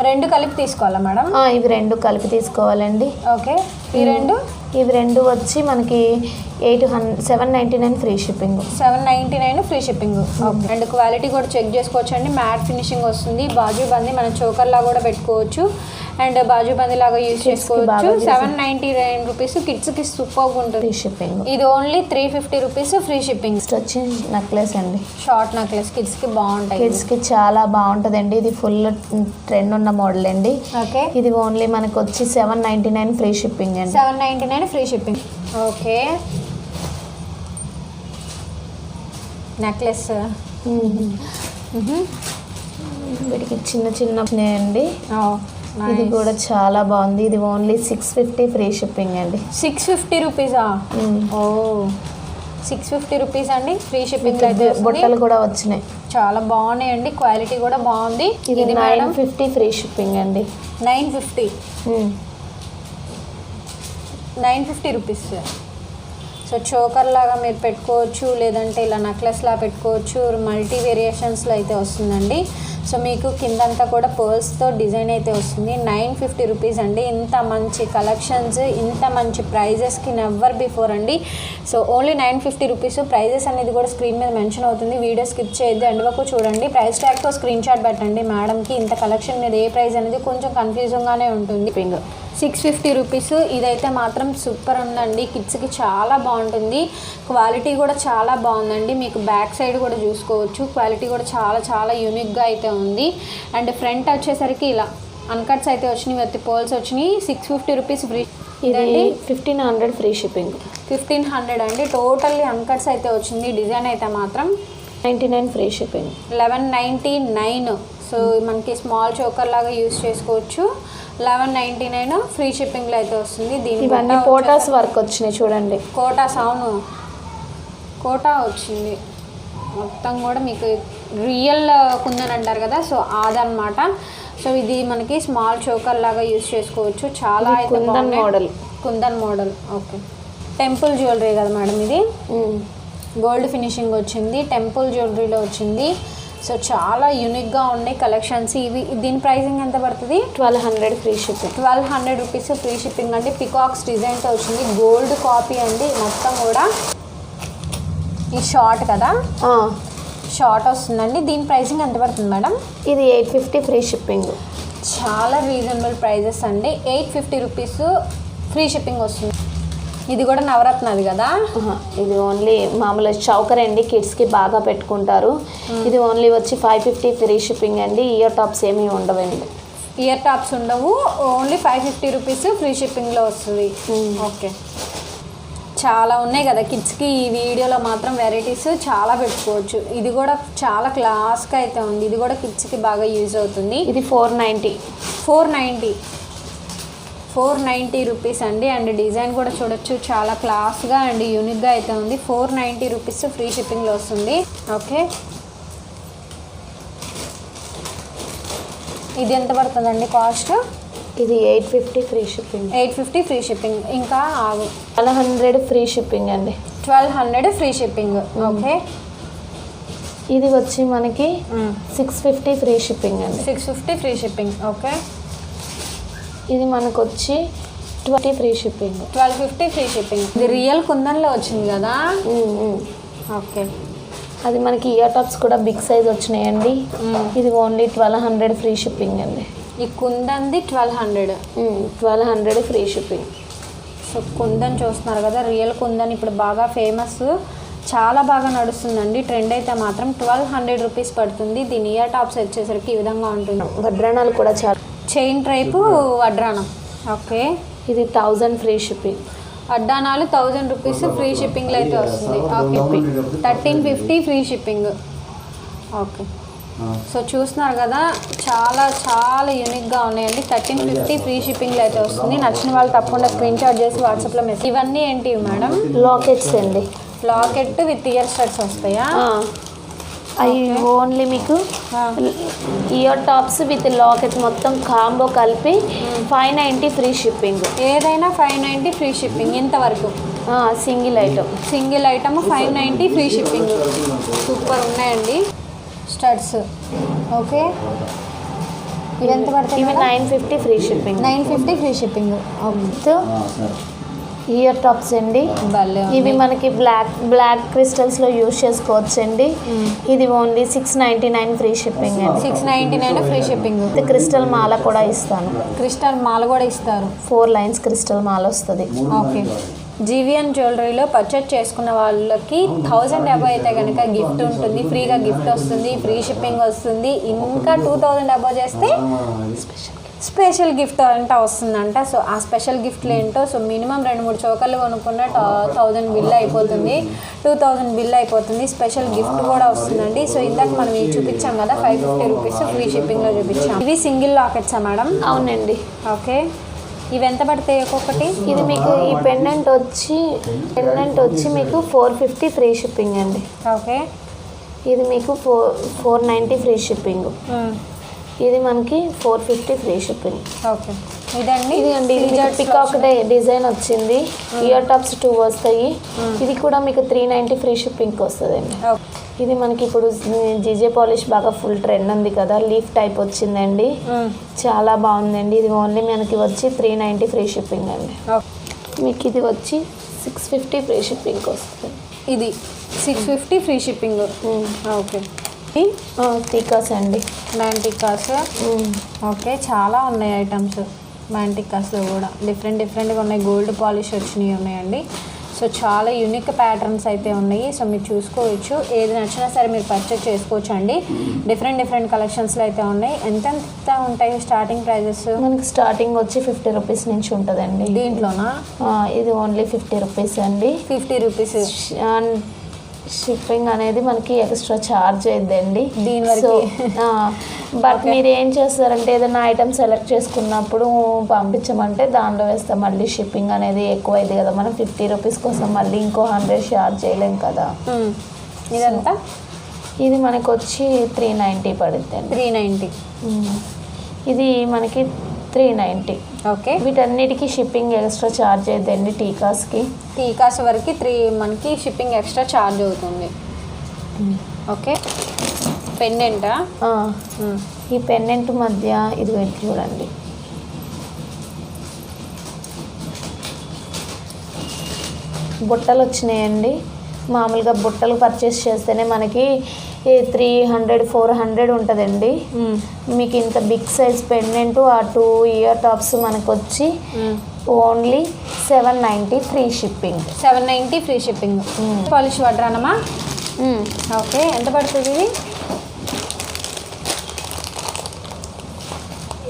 2 కలిపి తీసుకోవాలా మేడం?
ఇవి 2 కలిపి తీసుకోవాలండి.
ఓకే, ఇవి 2
వచ్చి మనకి 799 free shipping.
799 free shipping. Okay, and quality కూడా చెక్ చేసుకోవచ్చు అండి. మ్యాట్ ఫినిషింగ్ వస్తుంది. బాజు బందీ మనం చోకర్లా కూడా పెట్టుకోవచ్చు అండ్ బాజు బందీ లాగా యూజ్ చేసుకోవచ్చు. 799 రూపీస్. కిడ్స్కి సూపర్గా ఉంటుంది
షిప్పింగ్.
ఇది ఓన్లీ 350 రూపీస్ ఫ్రీ షిప్పింగ్.
వచ్చి నెక్లెస్ అండి,
షార్ట్ నెక్లెస్. కిడ్స్కి బాగుంటాయి,
కిడ్స్కి చాలా బాగుంటుందండి. ఇది ఫుల్ ట్రెండ్ ఉన్న మోడల్ అండి.
ఓకే,
ఇది ఓన్లీ మనకు వచ్చి 799 ఫ్రీ షిప్పింగ్ అండి.
799 ఫ్రీ షిప్పింగ్. ఓకే, నెక్లెస్
వీటికి చిన్న అండి. ఇది కూడా చాలా బాగుంది. ఇది ఓన్లీ 650 ఫ్రీ షిప్పింగ్ అండి.
650 రూపీసా? ఓ, 650 రూపీస్ అండి ఫ్రీ షిప్పింగ్.
బొట్టలు కూడా వచ్చినాయి,
చాలా బాగున్నాయండి, క్వాలిటీ కూడా బాగుంది.
ఇది 950 ఫ్రీ షిప్పింగ్ అండి.
950 రూపీస్. సో చోకర్ లాగా మీరు పెట్టుకోవచ్చు, లేదంటే ఇలా నెక్లెస్లా పెట్టుకోవచ్చు. మల్టీ వేరియేషన్స్లో అయితే వస్తుందండి. సో మీకు కిందంతా కూడా పర్ల్స్తో డిజైన్ అయితే వస్తుంది. 950 రూపీస్ అండి. ఇంత మంచి కలెక్షన్స్, ఇంత మంచి ప్రైజెస్కి నెవర్ బిఫోర్ అండి. So only 950 rupees. ప్రైజెస్ అనేది కూడా స్క్రీన్ మీద మెన్షన్ అవుతుంది, వీడియో స్కిప్ చేయొద్దు, ఎండ్ వరకు చూడండి. ప్రైస్ ట్యాగ్తో స్క్రీన్ షాట్ పెట్టండి మేడంకి. ఇంత కలెక్షన్ మీద ఏ ప్రైస్ అనేది కొంచెం కన్ఫ్యూజన్గానే ఉంటుంది. 650 రూపీస్. ఇదైతే మాత్రం సూపర్ ఉందండి, కిడ్స్కి చాలా బాగుంటుంది. క్వాలిటీ కూడా చాలా బాగుందండి. మీకు బ్యాక్ సైడ్ కూడా చూసుకోవచ్చు, క్వాలిటీ కూడా చాలా చాలా యూనిక్గా అయితే ఉంది. అండ్ ఫ్రంట్ వచ్చేసరికి ఇలా అన్కట్స్ అయితే వచ్చినాయి, విత్ పోల్స్ వచ్చినాయి. 650 రూపీస్ ఫ్రీ.
ఇదండి 1500 ఫ్రీ షిప్పింగ్.
1500 అండి. టోటల్లీ అన్కట్స్ అయితే వచ్చింది. డిజైన్ అయితే మాత్రం
99 ఫ్రీ షిప్పింగ్.
1199. సో మనకి స్మాల్ చోకర్ లాగా యూస్ చేసుకోవచ్చు. 1199 ఫ్రీ షిప్పింగ్లో అయితే వస్తుంది.
ఇవన్నీ కోటాస్ వర్క్ వచ్చినాయి చూడండి.
కోటాస్, అవును కోటా వచ్చింది మొత్తం కూడా. మీకు రియల్ కుందన్ అంటారు కదా, సో అదనమాట. సో ఇది మనకి స్మాల్ చోకర్ లాగా యూస్ చేసుకోవచ్చు. చాలా అయితే
model,
kundan model. Okay, temple jewellery కదా మేడం ఇది. గోల్డ్ ఫినిషింగ్ వచ్చింది, టెంపుల్ జ్యువెలరీలో వచ్చింది. సో చాలా యూనిక్గా ఉన్నాయి కలెక్షన్స్ ఇవి. దీని ప్రైసింగ్ ఎంత పడుతుంది?
1200 free shipping.
1200 rupees free shipping అండి. పికాక్స్ డిజైన్తో వచ్చింది, గోల్డ్ కాపీ అండి మొత్తం కూడా. ఈ షార్ట్ కదా, షార్ట్ వస్తుందండి. దీని ప్రైసింగ్ ఎంత పడుతుంది మేడం?
ఇది 850 ఫ్రీ షిప్పింగ్.
చాలా రీజనబుల్ ప్రైజెస్ అండి. 850 రూపీస్ ఫ్రీ షిప్పింగ్ వస్తుంది. ఇది కూడా నవరత్నది కదా.
ఇది ఓన్లీ మామూలు చౌకర్ అండి, కిడ్స్కి బాగా పెట్టుకుంటారు. ఇది ఓన్లీ వచ్చి 550 ఫ్రీ షిప్పింగ్ అండి. ఇయర్ టాప్స్ ఏమీ ఉండవండి.
ఇయర్ టాప్స్ ఉండవు, ఓన్లీ 550 రూపీస్ ఫ్రీ షిప్పింగ్లో వస్తుంది. ఓకే, చాలా ఉన్నాయి కదా కిడ్స్కి. ఈ వీడియోలో మాత్రం వెరైటీస్ చాలా పెట్టుకోవచ్చు. ఇది కూడా చాలా క్లాస్గా అయితే ఉంది. ఇది కూడా కిడ్స్కి బాగా యూజ్ అవుతుంది.
ఇది 490.
490 రూపీస్ అండి. అండ్ డిజైన్ కూడా చూడొచ్చు, చాలా క్లాస్గా అండ్ యూనిక్గా అయితే ఉంది. 490 రూపీస్ ఫ్రీ షిప్పింగ్లో వస్తుంది. ఓకే, ఇది ఎంత పడుతుందండి కాస్ట్?
ఇది 850 ఫ్రీ షిప్పింగ్.
850 free shipping. ఇంకా
1200 ఫ్రీ షిప్పింగ్ అండి.
1200 ఫ్రీ షిప్పింగ్. ఓకే,
ఇది వచ్చి మనకి 650 ఫ్రీ షిప్పింగ్ అండి.
650 ఫ్రీ షిప్పింగ్. ఓకే,
ఇది మనకు వచ్చి 20 ఫ్రీ షిప్పింగ్.
1250 free shipping. ఇది రియల్ కుందన్లో వచ్చింది కదా. ఓకే,
అది మనకి ఇయర్ టాప్స్ కూడా బిగ్ సైజ్ వచ్చినాయండి. ఇది ఓన్లీ 1200 ఫ్రీ షిప్పింగ్ అండి.
ఈ కుందన్ది
1200 ఫ్రీ షిప్పింగ్.
సో కుందన్ చూస్తున్నారు కదా, రియల్ కుందన్ ఇప్పుడు బాగా ఫేమస్, చాలా బాగా నడుస్తుందండి. ట్రెండ్ అయితే మాత్రం 1200 రూపీస్ పడుతుంది. దీని ఇయర్ టాప్స్ వచ్చేసరికి ఈ విధంగా ఉంటుంది.
వడ్రాణాలు కూడా చాలా,
చైన్ టైపు వడ్రాణం. ఓకే,
ఇది 1000 ఫ్రీ షిప్పింగ్.
వడ్డానాలు 1000 రూపీస్ ఫ్రీ షిప్పింగ్లో అయితే వస్తుంది. Okay, 1350 free shipping. Okay, so చూస్తున్నారు కదా, చాలా చాలా యూనిక్గా ఉన్నాయండి. 1350 ఫ్రీ షిప్పింగ్లో అయితే వస్తుంది. నచ్చిన వాళ్ళు తప్పకుండా స్క్రీన్ షాట్ చేసి వాట్సాప్లో మెసేజ్. ఇవన్నీ ఏంటి మేడం?
లాకెట్స్ అండి.
లాకెట్ విత్ ఇయర్ స్టడ్స్ వస్తాయా?
అవి ఓన్లీ మీకు ఇయర్ టాప్స్ విత్ లాకెట్ మొత్తం కాంబో కలిపి 590 ఫ్రీ షిప్పింగ్.
ఏదైనా 590 ఫ్రీ షిప్పింగ్. ఇంతవరకు
single
item 590 free shipping. Super ఉన్నాయండి స్టడ్స్. ఓకే, ఇవి ఎంత పడుతుంది?
ఇవి 950 free shipping.
950 free shipping.
Ear tops అండి. ఇవి మనకి బ్లాక్ క్రిస్టల్స్లో యూజ్ చేసుకోవచ్చు అండి. ఇది ఓన్లీ 699 ఫ్రీ షిప్పింగ్ అండి.
699 ఫ్రీ షిప్పింగ్.
క్రిస్టల్ మాల కూడా ఇస్తాను.
క్రిస్టల్ మాల కూడా ఇస్తారు.
4 లైన్స్ క్రిస్టల్ మాల వస్తుంది.
ఓకే, జీవీఎన్ జ్యువెలరీలో పర్చేజ్ చేసుకున్న వాళ్ళకి 1000 అబవ్ అయితే కనుక గిఫ్ట్ ఉంటుంది, ఫ్రీగా గిఫ్ట్ వస్తుంది, ఫ్రీ షిప్పింగ్ వస్తుంది. ఇంకా 2000 అబవ్ చేస్తే స్పెషల్ గిఫ్ట్ అంట వస్తుందంట. సో ఆ స్పెషల్ గిఫ్ట్లు ఏంటో, సో మినిమం 2-3 చోకర్లు కొనుక్కున్న 1000 బిల్ అయిపోతుంది, 2000 బిల్ అయిపోతుంది. స్పెషల్ గిఫ్ట్ కూడా వస్తుందండి. సో ఇందాక మనం ఇవి చూపించాం కదా, 550 రూపీస్ ఫ్రీ షిప్పింగ్లో చూపించాం. ఇవి సింగిల్ లాకెట్సా మేడం?
అవునండి.
ఓకే, ఇవి ఎంత పడతాయి ఒక్కొక్కటి?
ఇది మీకు ఈ పెండెంట్ వచ్చి మీకు 450 ఫ్రీ షిప్పింగ్ అండి.
ఓకే,
ఇది మీకు 490 ఫ్రీ షిప్పింగ్. ఇది మనకి 450 ఫ్రీ షిప్పింగ్.
ఓకే, ఇదండి.
ఇది అండి, ఇది పికాక్ డిజైన్ వచ్చింది. ఇయర్ టాప్స్ 2 వస్తాయి. ఇది కూడా మీకు 390 ఫ్రీ షిప్పింగ్కి వస్తుంది అండి. ఇది మనకి ఇప్పుడు జీజే పాలిష్ బాగా ఫుల్ ట్రెండ్ ఉంది కదా, లీఫ్ టైప్ వచ్చిందండి, చాలా బాగుందండి. ఇది ఓన్లీ మనకి వచ్చి 390 ఫ్రీ షిప్పింగ్ అండి. మీకు ఇది వచ్చి 650 ఫ్రీ షిప్పింగ్కి వస్తుంది.
ఇది 650 ఫ్రీ షిప్పింగ్. ఓకే,
టీకాస్ అండి,
9 టీకాస్. ఓకే, చాలా ఉన్నాయి ఐటమ్స్. మ్యాంటికాస్లో కూడా డిఫరెంట్గా ఉన్నాయి, గోల్డ్ పాలిష్ వచ్చినవి ఉన్నాయండి. సో చాలా యూనిక్ ప్యాటర్న్స్ అయితే ఉన్నాయి. సో మీరు చూసుకోవచ్చు, ఏది నచ్చినా సరే మీరు పర్చేస్ చేసుకోవచ్చు అండి. డిఫరెంట్ కలెక్షన్స్లో అయితే ఉన్నాయి. ఎంత ఉంటాయి స్టార్టింగ్ ప్రైజెస్?
మనకి స్టార్టింగ్ వచ్చి 50 రూపీస్ నుంచి ఉంటుందండి.
దీంట్లోనా?
ఇది ఓన్లీ 50 రూపీస్ అండి.
50 రూపీస్.
షిప్పింగ్ అనేది మనకి ఎక్స్ట్రా ఛార్జ్ అయిద్దండి
దీని వరకు.
బట్ మీరు ఏం చేస్తారంటే ఏదైనా ఐటమ్ సెలెక్ట్ చేసుకున్నప్పుడు పంపించమంటే దాంట్లో వేస్తాం. మళ్ళీ షిప్పింగ్ అనేది ఎక్కువ అయింది కదా, మనం 50 రూపీస్ కోసం మళ్ళీ ఇంకో 100 ఛార్జ్ చేయలేం కదా.
ఇదంతా
ఇది మనకు వచ్చి 390 పడుద్ది అండి.
390.
ఇది మనకి 390.
ఓకే.
వీటన్నిటికీ షిప్పింగ్ ఎక్స్ట్రా ఛార్జ్ అయిద్దండి. టీకాస్
వరకు మనకి షిప్పింగ్ ఎక్స్ట్రా ఛార్జ్ అవుతుంది. ఓకే. పెండెంటా?
ఈ పెండెంట్ మధ్య ఇది పెట్టి చూడండి. బుట్టలు వచ్చినాయండి. మామూలుగా బుట్టలు పర్చేస్ చేస్తేనే మనకి 300-400 ఉంటుందండి. మీకు ఇంత బిగ్ సైజ్ పెండెంట్, ఆ 2 ఇయర్ టాప్స్ మనకు వచ్చి only 790 free shipping.
790 free shipping. Polish water అన్నమా? ఓకే. ఎంత పడుతుంది ఇది?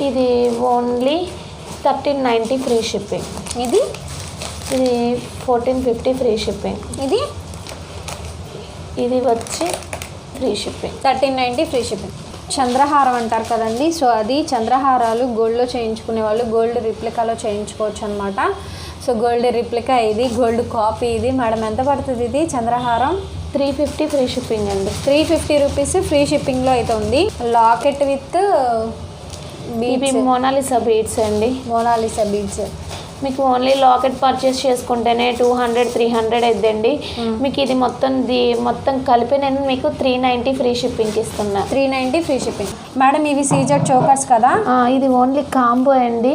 ఇది ఓన్లీ 1390 ఫ్రీ షిప్పింగ్.
ఇది
1450 ఫ్రీ షిప్పింగ్. ఇది వచ్చి ఫ్రీ షిప్పింగ్.
1390 free shipping. చంద్రహారం అంటారు కదండి. సో అది చంద్రహారాలు గోల్డ్లో చేయించుకునే వాళ్ళు గోల్డ్ రిప్లికాలో చేయించుకోవచ్చు అనమాట. సో గోల్డ్ రిప్లికా ఇది, గోల్డ్ కాపీ ఇది. మేడం ఎంత పడుతుంది ఇది చంద్రహారం?
350 ఫ్రీ షిప్పింగ్ అండి.
350 రూపీస్ ఫ్రీ షిప్పింగ్లో అయితే ఉంది. లాకెట్ విత్
మోనాలిసా బీడ్స్ అండి.
మోనాలిసా బీడ్స్
మీకు ఓన్లీ లాకెట్ పర్చేస్ చేసుకుంటేనే 200-300 అయిద్దండి. మీకు ఇది మొత్తం కలిపి నేను మీకు 390 ఫ్రీ షిప్పింగ్కి ఇస్తున్నా.
390 ఫ్రీ షిప్పింగ్. మేడం ఇవి సీజెడ్ చోకర్స్ కదా?
ఇది ఓన్లీ కాంబో అండి.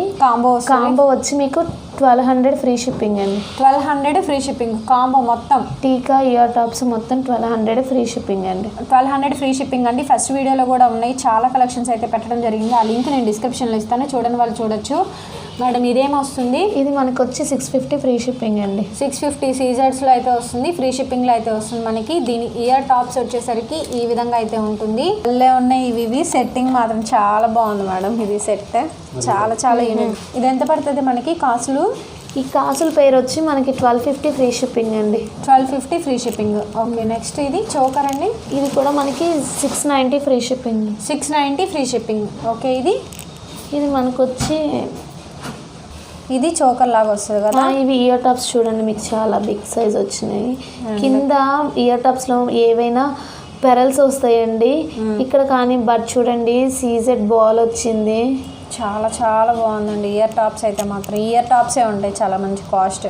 కాంబో వచ్చి మీకు 1200 ఫ్రీ షిప్పింగ్ అండి.
1200 ఫ్రీ షిప్పింగ్ కాంబో మొత్తం.
టీకా ఇయర్ టాప్స్ మొత్తం 1200 ఫ్రీ షిప్పింగ్ అండి.
1200 ఫ్రీ షిప్పింగ్ అండి. ఫస్ట్ వీడియోలో కూడా ఉన్నాయి, చాలా కలెక్షన్స్ అయితే పెట్టడం జరిగింది. ఆ లింక్ నేను డిస్క్రిప్షన్లో ఇస్తాను, చూడని వాళ్ళు చూడొచ్చు. మేడం ఇదేమొస్తుంది?
ఇది మనకు వచ్చి 650 ఫ్రీ షిప్పింగ్ అండి.
650 సీజర్స్లో అయితే వస్తుంది, ఫ్రీ షిప్పింగ్లో అయితే వస్తుంది మనకి. దీని ఇయర్ టాప్స్ వచ్చేసరికి ఈ విధంగా అయితే ఉంటుంది. అల్లే ఉన్నాయి ఇవి. సెట్టింగ్ మాత్రం చాలా బాగుంది మేడం. ఇది సెట్ చాలా యూనిక్. ఇది ఎంత పడుతుంది మనకి కాసులు?
ఈ కాసుల పేరు వచ్చి మనకి 1250 ఫ్రీ షిప్పింగ్ అండి.
1250 ఫ్రీ షిప్పింగ్. ఓకే. నెక్స్ట్ ఇది చోకర్ అండి.
ఇది కూడా మనకి 690 free shipping.
690 free shipping. Okay. ఇది
మనకు వచ్చి
ఇది చోకర్ లాగా వస్తుంది కదా.
ఇవి ఇయర్ టాప్స్ చూడండి, మీకు చాలా బిగ్ సైజ్ వచ్చినాయి. కింద ఇయర్ టాప్స్లో ఏవైనా పెరల్స్ వస్తాయండి ఇక్కడ, కానీ బట్ చూడండి సీజెడ్ బాల్ వచ్చింది.
చాలా బాగుందండి. ఇయర్ టాప్స్ అయితే మాత్రం ఇయర్ టాప్సే ఉంటాయి, చాలా మంచి కాస్ట్.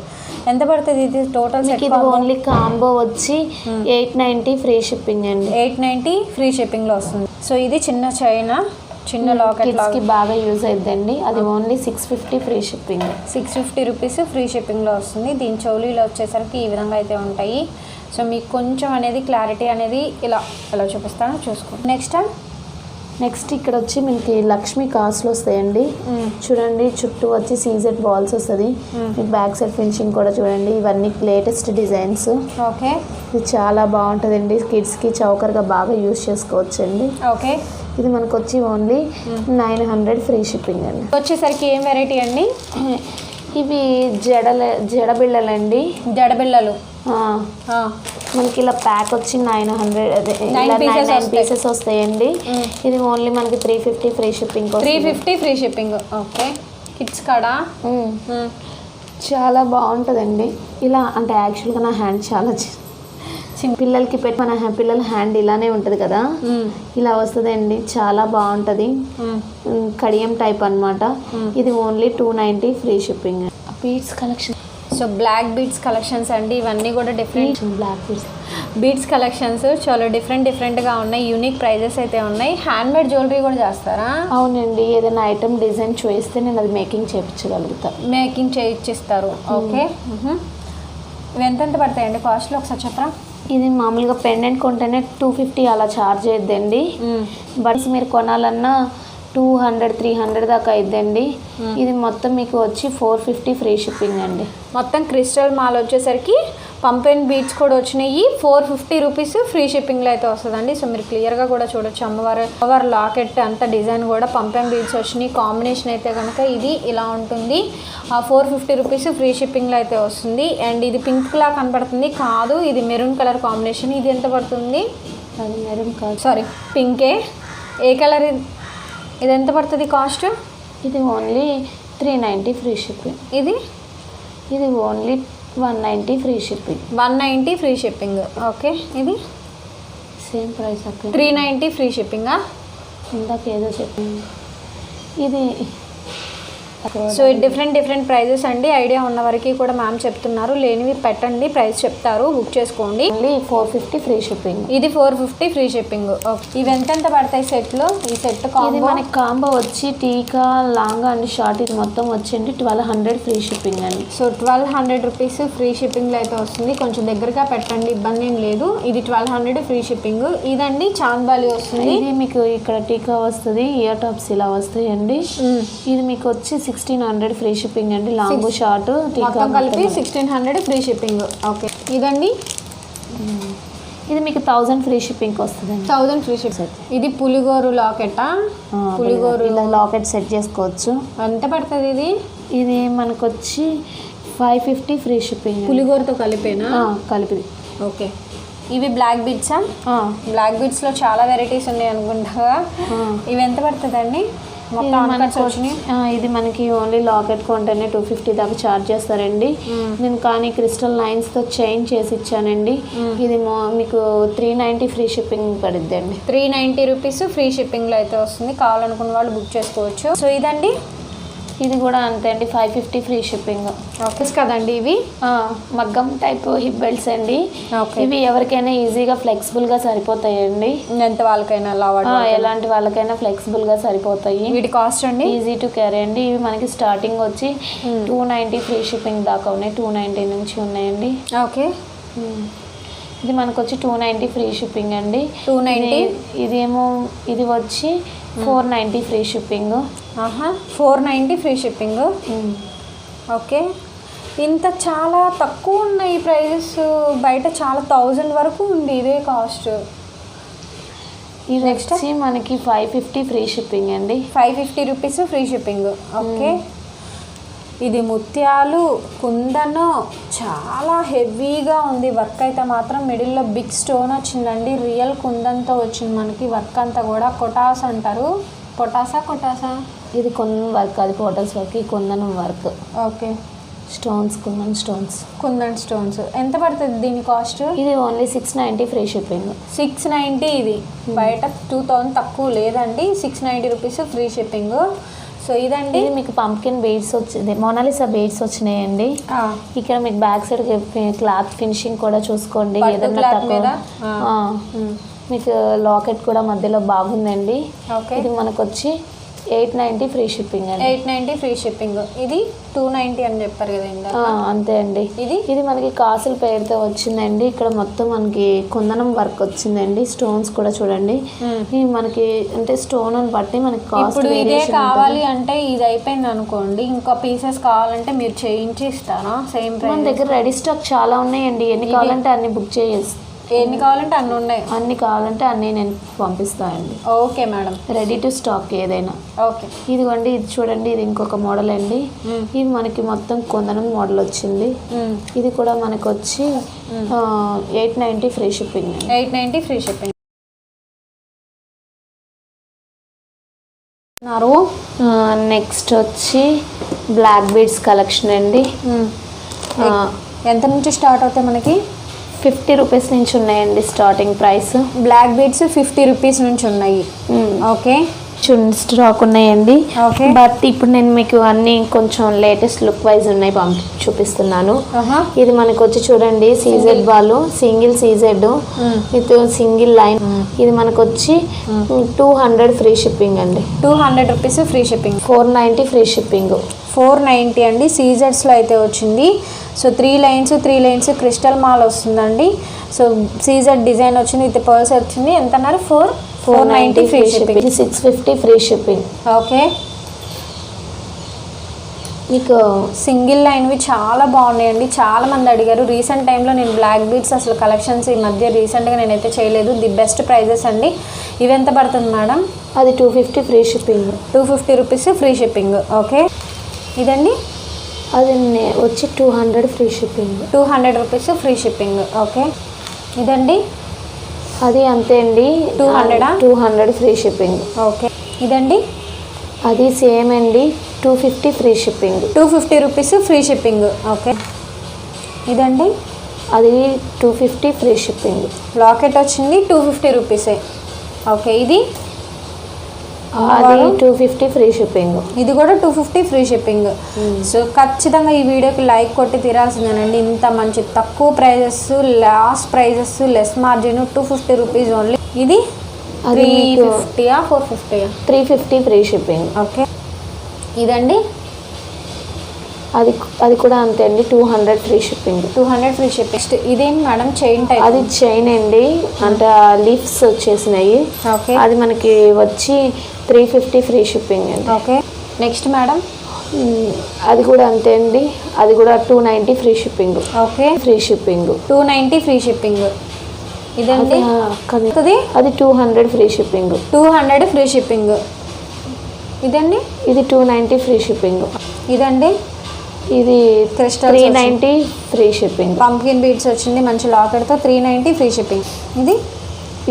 ఎంత పడుతుంది ఇది టోటల్ సెట్?
ఇది ఓన్లీ కాంబో వచ్చి 890 ఫ్రీ షిప్పింగ్ అండి.
890 ఫ్రీ షిప్పింగ్లో వస్తుంది. సో ఇది చిన్న లాకెట్కి
బాగా యూజ్ అయిద్దండి. అది only 650 free shipping.
650 rupees free షిప్పింగ్లో వస్తుంది. దీని చౌలీలో వచ్చేసరికి ఈ విధంగా అయితే ఉంటాయి. సో మీకు కొంచెం అనేది క్లారిటీ అనేది ఇలా చూపిస్తాను, చూసుకోండి.
నెక్స్ట్ ఇక్కడ వచ్చి మనకి లక్ష్మీ కాసులు వస్తాయండి. చూడండి చుట్టూ వచ్చి సీజెడ్ బాల్స్ వస్తుంది. మీకు బ్యాక్ సైడ్ ఫినిషింగ్ కూడా చూడండి. ఇవన్నీ లేటెస్ట్ డిజైన్స్.
ఓకే.
ఇది చాలా బాగుంటుందండి. కిడ్స్కి చౌకర్గా బాగా యూజ్ చేసుకోవచ్చు అండి.
ఓకే.
ఇది మనకు వచ్చి ఓన్లీ 900 ఫ్రీ షిప్పింగ్ అండి.
వచ్చేసరికి ఏం వెరైటీ అండి?
ఇవి జడబిళ్ళలండి.
జడబిళ్ళలు
మనకి ఇలా ప్యాక్ వచ్చి 900 అదే 9 పీసెస్ వస్తాయండి. ఇది ఓన్లీ మనకి 350 free shipping.
350 free shipping. Okay. Kids కాడా
చాలా బాగుంటుందండి. ఇలా అంటే యాక్చువల్గా నా హ్యాండ్ చాలా పిల్లలకి పెట్టి మన పిల్లల హ్యాండ్ ఇలానే ఉంటుంది కదా, ఇలా వస్తుందండి. చాలా బాగుంటుంది. కడియం టైప్ అనమాట. ఇది only 290 free shipping. Beads collection.
So black beads collections అండి. ఇవన్నీ కూడా డిఫరెంట్
బ్లాక్
బీడ్స్ కలెక్షన్స్ చాలా డిఫరెంట్గా ఉన్నాయి. యూనిక్ ప్రైజెస్ అయితే ఉన్నాయి. హ్యాండ్మేడ్ జ్యువెలరీ కూడా చేస్తారా?
అవునండి. ఏదైనా ఐటమ్ డిజైన్ చూస్తే నేను అది మేకింగ్ చేయించగలుగుతా.
మేకింగ్ చేయించిస్తారు. ఓకే. ఇవి ఎంత పడతాయండి కాస్ట్లో ఒకసారి చెప్పరా?
ఇది మామూలుగా పెండెంట్ కొంటేనే 250 అలా ఛార్జ్ అయిద్దండి. బట్ మీరు కొనాలన్నా 200-300 దాకా అయిద్దండి. ఇది మొత్తం మీకు వచ్చి 450 ఫ్రీ షిప్పింగ్ అండి.
మొత్తం క్రిస్టల్ మాల్ వచ్చేసరికి పంప్ అండ్ బీడ్స్ కూడా వచ్చినాయి. 450 రూపీస్ ఫ్రీ షిప్పింగ్లో అయితే వస్తుందండి. సో మీరు క్లియర్గా కూడా చూడొచ్చు అమ్మవారి లాకెట్ అంత డిజైన్ కూడా పంప్ అండ్ బీడ్స్ వచ్చినాయి. కాంబినేషన్ అయితే కనుక ఇది ఇలా ఉంటుంది. 450 రూపీస్ ఫ్రీ షిప్పింగ్లో అయితే వస్తుంది. అండ్ ఇది పింక్లా కనపడుతుంది, కాదు ఇది మెరూన్ కలర్ కాంబినేషన్. ఇది ఎంత పడుతుంది?
అది మెరూన్ కాదు,
సారీ పింకే. ఏ కలర్ ఇది ఎంత పడుతుంది కాస్ట్?
ఇది ఓన్లీ 390 ఫ్రీ షిప్పింగ్.
ఇది
only 190 free shipping.
190 free shipping. Okay, ఇది
సేమ్ ప్రైస్ అక్కడ
390 ఫ్రీ షిప్పింగా?
ఇందాక ఏదో చెప్పింది. ఇది
సో డిఫరెంట్ ప్రైజెస్ అండి. ఐడియా ఉన్న వరకు కూడా మ్యామ్ చెప్తున్నారు, లేనివి పెట్టండి, ప్రైస్ చెప్తారు, బుక్ చేసుకోండి.
Only 450 free shipping.
ఇది 450 ఫ్రీ షిప్పింగ్. ఓకే, ఇవి ఎంత పడతాయి సెట్లో? ఈ సెట్
ఇది మనకి కాంబో వచ్చి టీకా లాంగ్ అండ్ షార్ట్ ఇది మొత్తం వచ్చండి 1200 ఫ్రీ షిప్పింగ్ అండి.
సో 1200 రూపీస్ ఫ్రీ షిప్పింగ్లో అయితే వస్తుంది. కొంచెం దగ్గరగా పెట్టండి, ఇబ్బంది ఏం లేదు. ఇది 1200 ఫ్రీ షిప్పింగ్. ఇదండి చాంద్బాలి వస్తుంది.
ఇది మీకు ఇక్కడ టీకా వస్తుంది, ఇయర్ టాప్స్ ఇలా వస్తాయండి. ఇది మీకు వచ్చి 1600 ఫ్రీ షిప్పింగ్ అండి. లాంగ్ షార్ట్ టీకా
కలిపి 1600 ఫ్రీ షిప్పింగ్. ఓకే, ఇదండి
ఇది మీకు 1000 ఫ్రీ షిప్పింగ్ వస్తుంది.
1000 ఫ్రీ షిప్పింగ్. ఇది పులిగోరు లాకెటా? పులిగోరు
ఇలా లాకెట్ సెట్ చేసుకోవచ్చు.
ఎంత పడుతుంది ఇది?
ఇది మనకు వచ్చి 550 ఫ్రీ షిప్పింగ్.
పులిగోరుతో కలిపేనా?
కలిపి.
ఓకే, ఇవి బ్లాక్ బీడ్సా? బ్లాక్ బీడ్స్లో చాలా వెరైటీస్ ఉన్నాయి అనుకుంటా. ఇవి ఎంత పడుతుందండి?
ఇది మనకి ఓన్లీ లాకెట్ కొంటేనే 250 దాకా ఛార్జ్ చేస్తారండి. నేను కానీ క్రిస్టల్ లైన్స్తో చేంజ్ చేసి ఇచ్చానండి. ఇది మీకు 390 ఫ్రీ షిప్పింగ్ పడుద్ది అండి.
390 రూపీస్ ఫ్రీ షిప్పింగ్లో అయితే వస్తుంది. కావాలనుకున్న వాళ్ళు బుక్ చేసుకోవచ్చు. సో ఇదండి,
ఇది కూడా అంతే అండి, 550 ఫ్రీ షిప్పింగ్.
ఓకే కదండి. ఇవి
మగ్గం టైప్ హిప్ బెల్ట్స్ అండి. ఇవి ఎవరికైనా ఈజీగా ఫ్లెక్సిబుల్గా సరిపోతాయండి.
ఎంత వాళ్ళకైనా
ఎలాంటి వాళ్ళకైనా ఫ్లెక్సిబుల్గా సరిపోతాయి.
వీటి కాస్ట్ అండి
ఈజీ టు క్యారీ అండి. ఇవి మనకి స్టార్టింగ్ వచ్చి 290 ఫ్రీ షిప్పింగ్ దాకా ఉన్నాయి. 290 నుంచి ఉన్నాయండి.
ఓకే,
ఇది మనకు వచ్చి 290 ఫ్రీ షిప్పింగ్ అండి.
290.
ఇదేమో ఇది వచ్చి 490 free shipping.
490 free shipping. Okay, ఇంత చాలా తక్కువ ఉన్నాయి ప్రైజెస్. బయట చాలా 1000 వరకు ఉంది ఇదే కాస్ట్.
ఇది నెక్స్ట్ మనకి 550 ఫ్రీ షిప్పింగ్ అండి.
550 రూపీస్ ఫ్రీ షిప్పింగ్. ఓకే, ఇది ముత్యాలు కుందను చాలా హెవీగా ఉంది. వర్క్ అయితే మాత్రం మిడిల్లో బిగ్ స్టోన్ వచ్చిందండి. రియల్ కుందన్తో వచ్చింది మనకి వర్క్ అంతా కూడా. కొటాస్ అంటారు. కొటాసా
ఇది కుందన్ వర్క్, అది పోటల్స్ వర్క్, ఈ కుందనం work.
Okay,
stones kundan stones.
ఎంత పడుతుంది దీని కాస్ట్?
ఇది ఓన్లీ 690 ఫ్రీ షిప్పింగ్.
690. ఇది బయట 2000 తక్కువ లేదండి. 690 రూపీస్ ఫ్రీ షిప్పింగ్. సో ఇదండి,
మీకు పంప్కిన్ బీడ్స్ వచ్చింది, మొనాలిసా బీడ్స్ వచ్చినాయండి. ఇక్కడ మీకు బ్యాక్ సైడ్ క్లాత్ ఫినిషింగ్ కూడా చూసుకోండి. ఏదన్నా తక్కువ మీకు లాకెట్ కూడా మధ్యలో బాగుందండి. ఇది మనకు వచ్చి 890 ఫ్రీ షిప్పింగ్ అండి.
890 ఫ్రీ షిప్పింగ్. ఇది 290 అని చెప్పారు కదా.
అంతే అండి. ఇది మనకి కాసుల పేరుతో వచ్చిందండి. ఇక్కడ మొత్తం మనకి కుందనం వర్క్ వచ్చిందండి. స్టోన్స్ కూడా చూడండి. ఇది మనకి అంటే స్టోన్ అని బట్టి మనకి కాస్ట్.
ఇప్పుడు ఇదే కావాలి అంటే ఇది అయిపోయింది అనుకోండి, ఇంకా పీసెస్ కావాలంటే మీరు చేయించి ఇస్తారా? Same price.
మన దగ్గర రెడీ స్టాక్ చాలా ఉన్నాయండి. ఎన్ని కావాలంటే అన్ని బుక్ చేసి,
ఎన్ని కావాలంటే అన్ని ఉన్నాయి.
అన్ని కావాలంటే అన్నీ నేను పంపిస్తానండి.
Okay madam,
ready to stock ఏదైనా.
ఓకే,
ఇదిగోండి, ఇది చూడండి, ఇది ఇంకొక మోడల్ అండి. ఇది మనకి మొత్తం కొందనం మోడల్ వచ్చింది. ఇది కూడా మనకు వచ్చి 890 free shipping.
890 free shipping.
Next వచ్చి బ్లాక్ బీడ్స్ కలెక్షన్ అండి.
ఎంత నుంచి స్టార్ట్ అవుతాయి మనకి?
50 రూపీస్ నుంచి ఉన్నాయండి starting price.
Black beads 50 rupees నుంచి ఉన్నాయి. ఓకే,
స్టాక్ ఉన్నాయండి.
ఓకే,
బట్ ఇప్పుడు నేను మీకు అన్ని కొంచెం లేటెస్ట్ లుక్ వైజ్ ఉన్నాయి చూపిస్తున్నాను. ఇది మనకు వచ్చి చూడండి, సీజెడ్ వాళ్ళు single CZ with single line. ఇది మనకు వచ్చి 200 ఫ్రీ షిప్పింగ్ అండి.
200 rupees free shipping.
490 free shipping.
490 అండి. సీజెడ్స్లో అయితే వచ్చింది. సో 3 లైన్స్ క్రిస్టల్ మాల్ వస్తుందండి. సో సీజెడ్ డిజైన్ వచ్చింది, విత్ పర్ల్స్ వచ్చింది. ఎంత అన్నారు? 490 free shipping.
650 free shipping.
Okay,
మీకు
సింగిల్ లైన్వి చాలా బాగున్నాయండి. చాలా మంది అడిగారు. రీసెంట్ టైంలో నేను బ్లాక్ బీడ్స్ అసలు కలెక్షన్స్ ఈ మధ్య రీసెంట్గా నేనైతే చేయలేదు. ది బెస్ట్ ప్రైజెస్ అండి. ఇవి ఎంత పడుతుంది మేడం?
అది 250 free shipping.
250 rupees free shipping. Okay, ఇదండి
అది వచ్చి 200 free shipping.
200 rupees free shipping. Okay, ఇదండి
అది అంతే అండి. 200 ఫ్రీ షిప్పింగ్.
ఓకే, ఇదండి
అది సేమ్ అండి. 250 free shipping.
250 rupees free shipping. Okay, ఇదండి
అది 250 ఫ్రీ షిప్పింగ్.
లాకెట్ వచ్చింది 250 రూపీసే. ఓకే, ఇది
అది 250 ఫ్రీ షిప్పింగ్.
ఇది కూడా 250 ఫ్రీ షిప్పింగ్. సో ఖచ్చితంగా ఈ వీడియోకి లైక్ కొట్టి తీరాల్సిందేనండి. ఇంత మంచి తక్కువ prices, last prices, less margin, 250 rupees only. ఇది 350 450?
350 ఫ్రీ షిప్పింగ్.
ఓకే, ఇదండి
అది కూడా అంతే అండి. 200 ఫ్రీ షిప్పింగ్.
200 free shipping. ఇదేంటి మేడం? Chain type.
అది చైన్ అండి. అంటే లీఫ్స్ వచ్చేసినాయి.
ఓకే,
అది మనకి వచ్చి 350 ఫ్రీ షిప్పింగ్ అండి.
ఓకే, నెక్స్ట్ మేడం
అది కూడా అంతే అండి. అది కూడా 290 free shipping.
Okay,
free shipping.
290 free shipping. ఇదండి
అది 200 ఫ్రీ షిప్పింగ్.
200 free shipping. ఇదండి
ఇది 290 ఫ్రీ షిప్పింగ్.
ఇదండి
ఇది
crystal
390 free shipping.
Pumpkin beads వచ్చింది మంచి లాకెట్తో 390 ఫ్రీ షిప్పింగ్.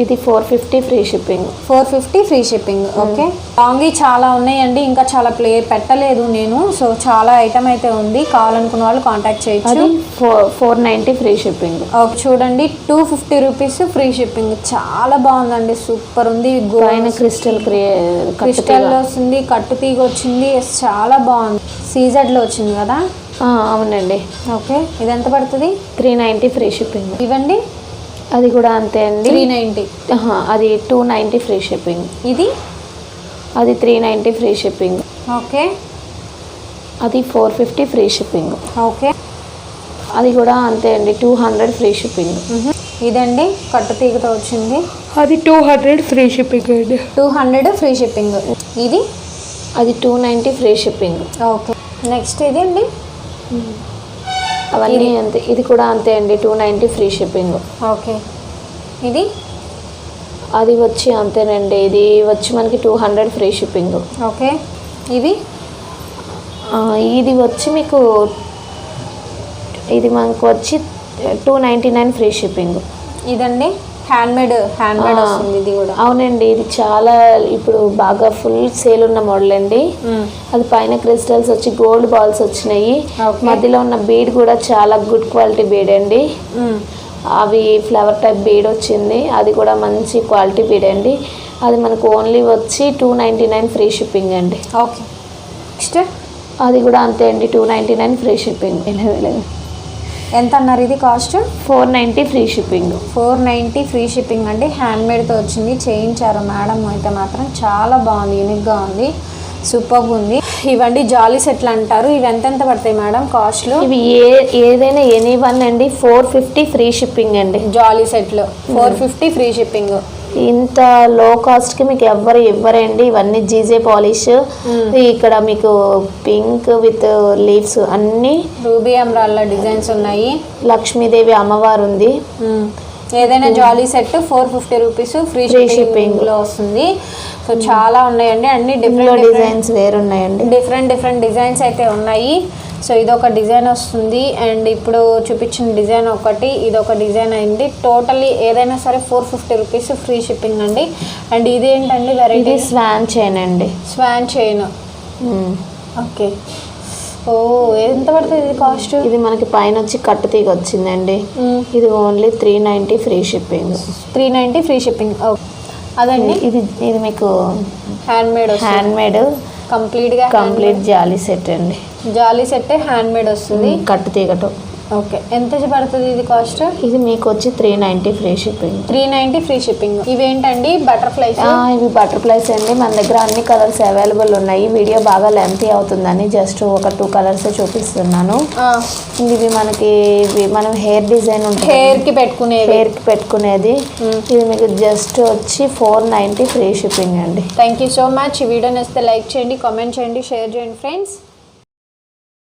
ఇది
450 free shipping.
450 free shipping. Okay, లాంగి చాలా ఉన్నాయండి. ఇంకా చాలా పెట్టలేదు నేను. సో చాలా ఐటమ్ అయితే ఉంది. కావాలనుకున్న వాళ్ళు కాంటాక్ట్ చేయొచ్చు.
490 ఫ్రీ షిప్పింగ్.
ఓకే, చూడండి 250 రూపీస్ ఫ్రీ షిప్పింగ్. చాలా బాగుందండి, సూపర్ ఉంది.
పైన
క్రిస్టల్లో వస్తుంది, కట్టు తీగ వచ్చింది. చాలా బాగుంది. సీజెడ్లో వచ్చింది కదా?
అవునండి.
ఓకే, ఇది ఎంత పడుతుంది?
390 ఫ్రీ షిప్పింగ్.
ఇవ్వండి.
అది కూడా అంతే అండి.
390.
అది 290 ఫ్రీ షిప్పింగ్. అది 390 ఫ్రీ షిప్పింగ్.
ఓకే,
అది 450 ఫ్రీ షిప్పింగ్.
ఓకే,
అది కూడా అంతే అండి. 200 ఫ్రీ షిప్పింగ్.
ఇదండి కట్టు తీగతో వచ్చింది.
అది 200 ఫ్రీ షిప్పింగ్ అండి.
200 ఫ్రీ షిప్పింగ్.
అది 290 ఫ్రీ షిప్పింగ్.
ఓకే, నెక్స్ట్ ఇది అండి.
అవన్నీ అంతే. ఇది కూడా అంతే అండి. 290 ఫ్రీ షిప్పింగ్.
ఓకే,
అది వచ్చి అంతేనండి. ఇది వచ్చి మనకి 200 ఫ్రీ షిప్పింగ్.
ఓకే,
ఇది వచ్చి మీకు ఇది మనకు వచ్చి 299 ఫ్రీ షిప్పింగ్.
ఇదండి హ్యాండ్మేడ్ వస్తుంది. ఇది కూడా
అవునండి. ఇది చాలా ఇప్పుడు బాగా ఫుల్ సేల్ ఉన్న మోడల్ అండి. అది పైన క్రిస్టల్స్ వచ్చి గోల్డ్ బాల్స్ వచ్చినాయి. మధ్యలో ఉన్న బీడ్ కూడా చాలా గుడ్ క్వాలిటీ బీడ్ అండి. అవి ఫ్లవర్ టైప్ బీడ్ వచ్చింది. అది కూడా మంచి క్వాలిటీ బీడ్ అండి. అది మనకు ఓన్లీ వచ్చి 299 ఫ్రీ షిప్పింగ్ అండి.
ఓకే, నెక్స్ట్
అది కూడా అంతే అండి. 299 ఫ్రీ షిప్పింగ్.
ఎంత అన్నారు ఇది cost?
490 free shipping.
490 free shipping అండి. హ్యాండ్మేడ్తో వచ్చింది. చేయించారు మేడం అయితే మాత్రం చాలా బాగుంది, యూనిక్గా ఉంది, సూపర్గా ఉంది. ఇవండి జాలీ సెట్లు అంటారు. ఇవి ఎంత పడతాయి మేడం కాస్ట్లు?
ఇవి ఏదైనా ఎనీ వన్ అండి 450 ఫ్రీ షిప్పింగ్ అండి.
జాలీ సెట్లు 450 ఫ్రీ షిప్పింగ్.
ఇంత లో కాస్ట్కి మీకు ఎవ్వరు ఇవ్వరండి. ఇవన్నీ జీజే పాలిష్. ఇక్కడ మీకు పింక్ విత్ లీవ్స్ అన్నీ
రూబీ ఎమరాల్డ్ డిజైన్స్ ఉన్నాయి.
లక్ష్మీదేవి అమ్మవారు ఉంది.
ఏదైనా జాలీ సెట్ 450 రూపీస్ ఫ్రీ షిప్పింగ్లో వస్తుంది. సో చాలా ఉన్నాయండి. అన్ని డిఫరెంట్
డిజైన్స్ వేరున్నాయండి.
డిఫరెంట్ డిజైన్స్ అయితే ఉన్నాయి. సో ఇదొక డిజైన్ వస్తుంది అండ్ ఇప్పుడు చూపించిన డిజైన్ ఒకటి, ఇదొక డిజైన్ అయింది. టోటల్లీ ఏదైనా సరే 450 రూపీస్ ఫ్రీ షిప్పింగ్ అండి. అండ్ ఇదేంటండి వెరైటీ?
స్వాన్ చైన్ అండి.
Swan chain. ఓకే, ఓ ఎంత పడుతుంది ఇది కాస్ట్?
ఇది మనకి పైన వచ్చి కట్టు తీగ వచ్చిందండి. ఇది only 390 free shipping.
390 free shipping. అదండి
ఇది మీకు
హ్యాండ్మేడ్
కంప్లీట్ జాలీ సెట్ అండి.
జాలీ సెట్ హ్యాండ్మేడ్ వస్తుంది.
కట్టు తీగతో
ఓకే, ఎంత పడుతుంది ఇది కాస్ట్?
ఇది మీకు వచ్చి 390 ఫ్రీ షిప్పింగ్.
390 free shipping. ఇవేంటండి బటర్ఫ్లైస్?
ఇవి బటర్ఫ్లైస్ అండి. మన దగ్గర అన్ని కలర్స్ అవైలబుల్ ఉన్నాయి. వీడియో బాగా లెంతీ అవుతుందని జస్ట్ ఒక 2 కలర్స్ చూపిస్తున్నాను. ఇవి మనకి మనం హెయిర్ డిజైన్ ఉంటుంది, హెయిర్ కి పెట్టుకునేది. ఇది మీకు జస్ట్ వచ్చి 490 ఫ్రీ షిప్పింగ్ అండి.
Thank you so much. ఈ వీడియో నచ్చితే లైక్ చేయండి, కామెంట్ చేయండి, షేర్ చేయండి ఫ్రెండ్స్.